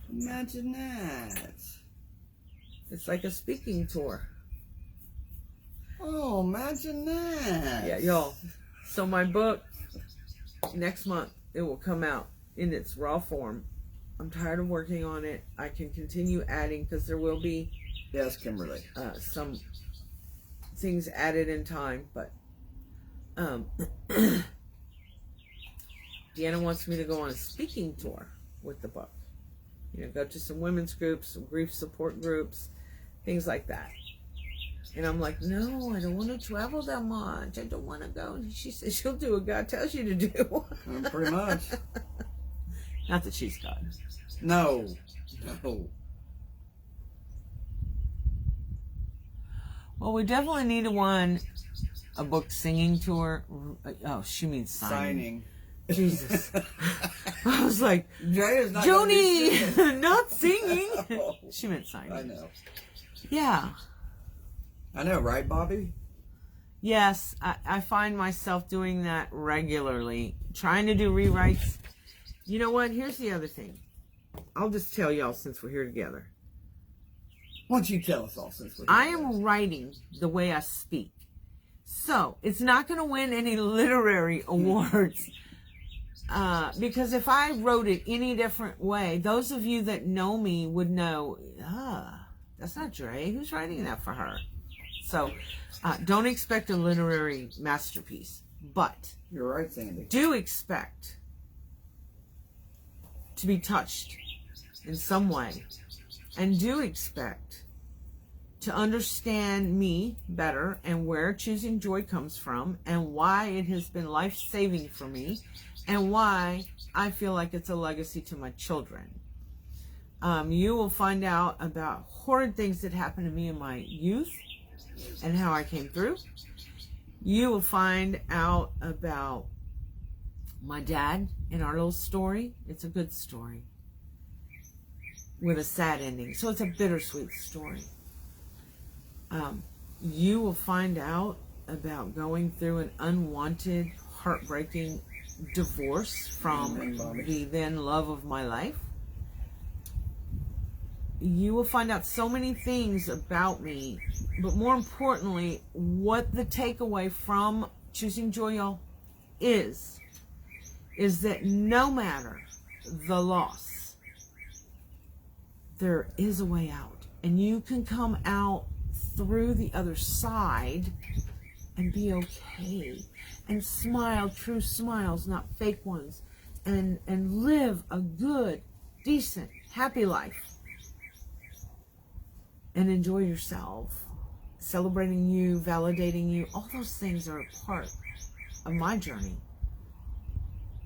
Imagine that. It's like a speaking tour. Oh, imagine that. Yeah, y'all. So my book, next month, it will come out in its raw form. I'm tired of working on it. I can continue adding, because there will be Yes, Kimberly. some things added in time, but Deanna wants me to go on a speaking tour with the book. Go to some women's groups, some grief support groups, things like that. And I'm like, no, I don't want to travel that much. I don't want to go. And she says she'll do what God tells you to do. Pretty much. Not that she's God. No. Well, we definitely need a book singing tour. Oh, she means signing. Jesus. I was like, Drea's not Joni, not singing. No. She meant signing. I know. Yeah. I know, right, Bobby? Yes, I find myself doing that regularly. Trying to do rewrites. You know what? Here's the other thing. I'll just tell y'all since we're here together. Why don't you tell us all since we're I here? am writing the way I speak. So, it's not going to win any literary awards. Because if I wrote it any different way, those of you that know me would know, that's not Drea. Who's writing that for her? So, don't expect a literary masterpiece. But You're right, Sandy. do expect to be touched in some way. And do expect to understand me better and where choosing joy comes from and why it has been life-saving for me and why I feel like it's a legacy to my children. You will find out about horrid things that happened to me in my youth and how I came through. You will find out about my dad in our little story. It's a good story with a sad ending. So it's a bittersweet story. You will find out about going through an unwanted, heartbreaking divorce from the then love of my life. You will find out so many things about me, but more importantly, what the takeaway from choosing joy, y'all, is that no matter the loss, there is a way out, and you can come out through the other side and be okay and smile true smiles, not fake ones, and live a good, decent, happy life and enjoy yourself, celebrating you, validating you. All those things are a part of my journey,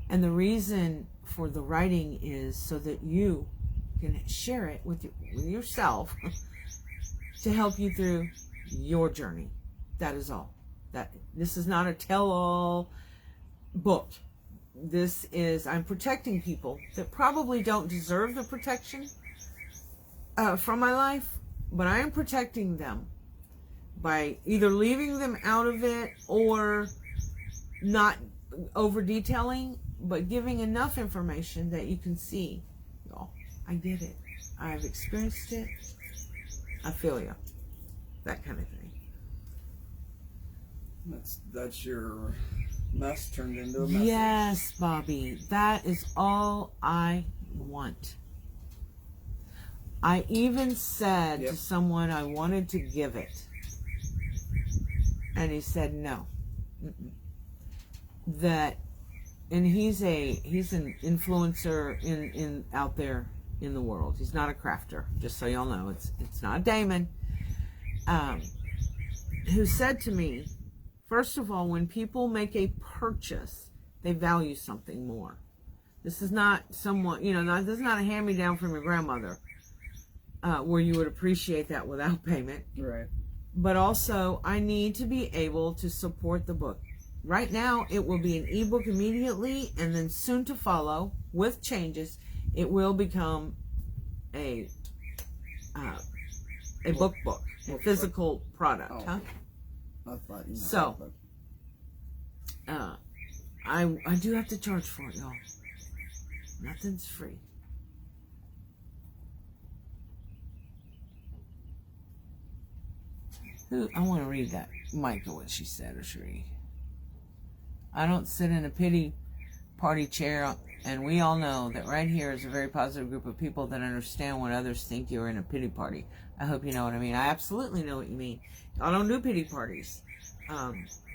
and the reason for the writing is so that you can share it with yourself to help you through your journey. That is all. This is not a tell-all book. This is, I'm protecting people that probably don't deserve the protection from my life, but I am protecting them by either leaving them out of it or not over detailing, but giving enough information that you can see, y'all, I did it. I've experienced it. I feel you. That kind of thing. That's your mess turned into a message. Yes, Bobby. That is all I want. I even said to someone I wanted to give it. And he said no. And he's an influencer in out there in the world. He's not a crafter, just so y'all know. It's not Damon. Who said to me, first of all, when people make a purchase, they value something more. This is not someone, this is not a hand-me-down from your grandmother, where you would appreciate that without payment. Right. But also, I need to be able to support the book. Right now, it will be an ebook immediately, and then soon to follow, with changes, it will become a book, a physical product. Oh. Huh? I thought you know. So, I do have to charge for it, y'all. Nothing's free. I want to read that. Micah, what she said, or Sheree. I don't sit in a pity party chair, and we all know that right here is a very positive group of people that understand when others think you're in a pity party. I hope you know what I mean. I absolutely know what you mean. I don't do pity parties.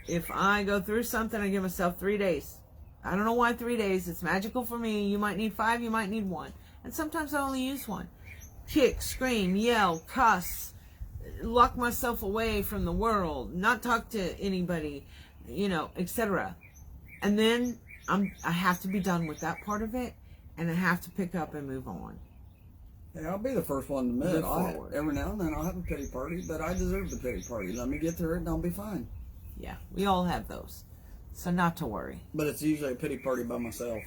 If I go through something, I give myself 3 days. I don't know why 3 days. It's magical for me. You might need 5, you might need 1. And sometimes I only use 1. Kick, scream, yell, cuss, lock myself away from the world, not talk to anybody, etc. And then I have to be done with that part of it, and I have to pick up and move on. Yeah, I'll be the first one to admit, Move forward. every now and then I'll have a pity party, but I deserve the pity party. Let me get through it and I'll be fine. Yeah, we all have those. So not to worry. But it's usually a pity party by myself.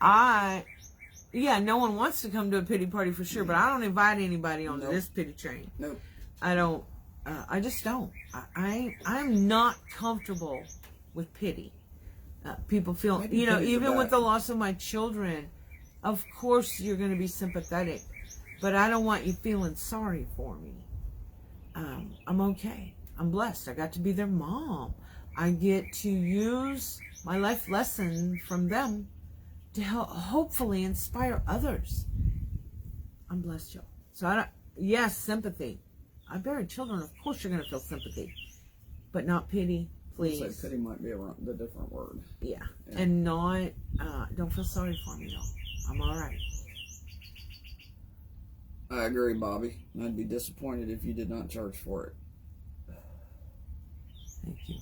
No one wants to come to a pity party for sure, but I don't invite anybody onto this pity train. Nope. I don't, I just don't. I'm not comfortable with pity. People feel, Maybe pity's even a with bad- the loss of my children, Of course you're going to be sympathetic, but I don't want you feeling sorry for me. I'm okay. I'm blessed. I got to be their mom. I get to use my life lesson from them to help, hopefully inspire others. I'm blessed, y'all. So yes, sympathy. I buried children. Of course you're going to feel sympathy, but not pity, please. I'd say pity might be the different word. Yeah. And not, don't feel sorry for me, y'all. I'm all right. I agree, Bobby. I'd be disappointed if you did not charge for it. Thank you.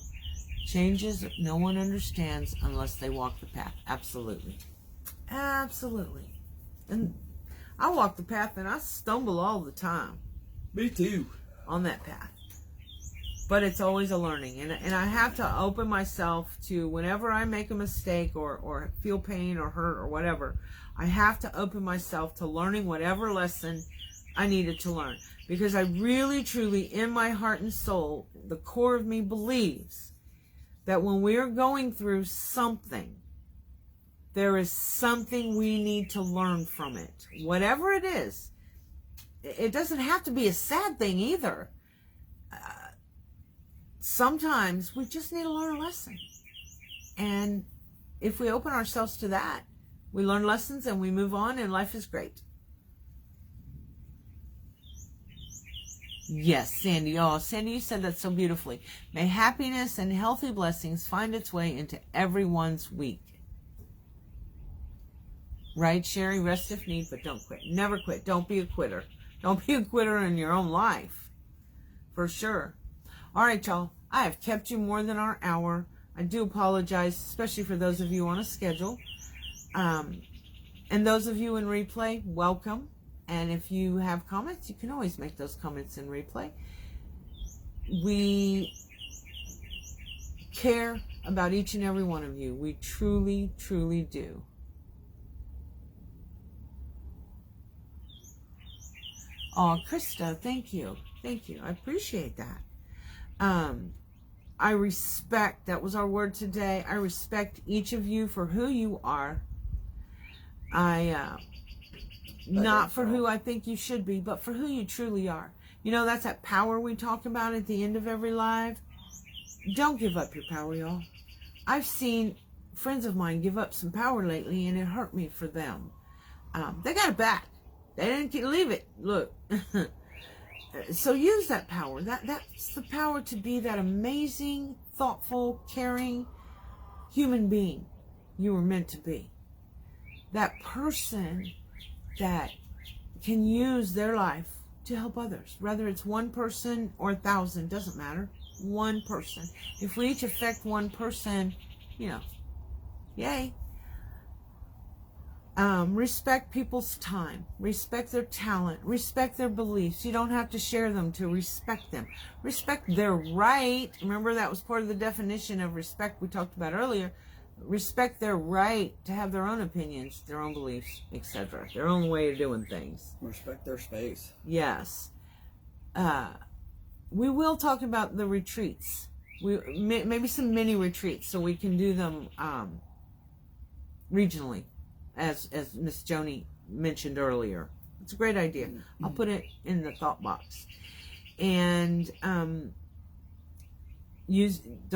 Changes no one understands unless they walk the path. Absolutely. Absolutely. And I walk the path and I stumble all the time. Me too. On that path. But it's always a learning. And I have to open myself to whenever I make a mistake or feel pain or hurt or whatever, I have to open myself to learning whatever lesson I needed to learn. Because I really, truly, in my heart and soul, the core of me believes that when we're going through something, there is something we need to learn from it. Whatever it is. It doesn't have to be a sad thing either. Sometimes we just need to learn a lesson. And if we open ourselves to that, we learn lessons and we move on and life is great. Yes, Sandy. Oh, Sandy, you said that so beautifully. May happiness and healthy blessings find its way into everyone's week. Right, Sherry? Rest if need, but don't quit. Never quit. Don't be a quitter. Don't be a quitter in your own life. For sure. All right, y'all. I have kept you more than our hour. I do apologize, especially for those of you on a schedule. And those of you in replay, welcome. And if you have comments, you can always make those comments in replay. We care about each and every one of you. We truly, truly do. Oh, Krista, thank you. Thank you. I appreciate that. I respect, that was our word today. I respect each of you for who you are. Not for who I think you should be, but for who you truly are. You know, that's that power we talk about at the end of every live. Don't give up your power, y'all. I've seen friends of mine give up some power lately, and it hurt me for them. They got it back. They didn't leave it. Look. So use that power. That's the power to be that amazing, thoughtful, caring human being you were meant to be. That person that can use their life to help others. Whether it's one person or 1,000, doesn't matter. One person. If we each affect one person, you know, yay. Respect people's time. Respect their talent. Respect their beliefs. You don't have to share them to respect them. Respect their right. Remember, that was part of the definition of respect we talked about earlier. Respect their right to have their own opinions, their own beliefs, etc. Their own way of doing things. Respect their space. Yes. We will talk about the retreats. Maybe some mini retreats so we can do them regionally, as Miss Joni mentioned earlier. It's a great idea. Mm-hmm. I'll put it in the thought box. And don't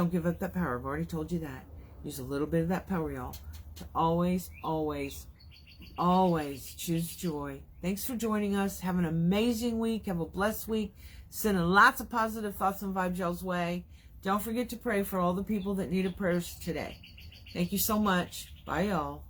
give up that power. I've already told you that. Use a little bit of that power, y'all, to always, always, always choose joy. Thanks for joining us. Have an amazing week. Have a blessed week. Sending lots of positive thoughts and vibes y'all's way. Don't forget to pray for all the people that needed prayers today. Thank you so much. Bye, y'all.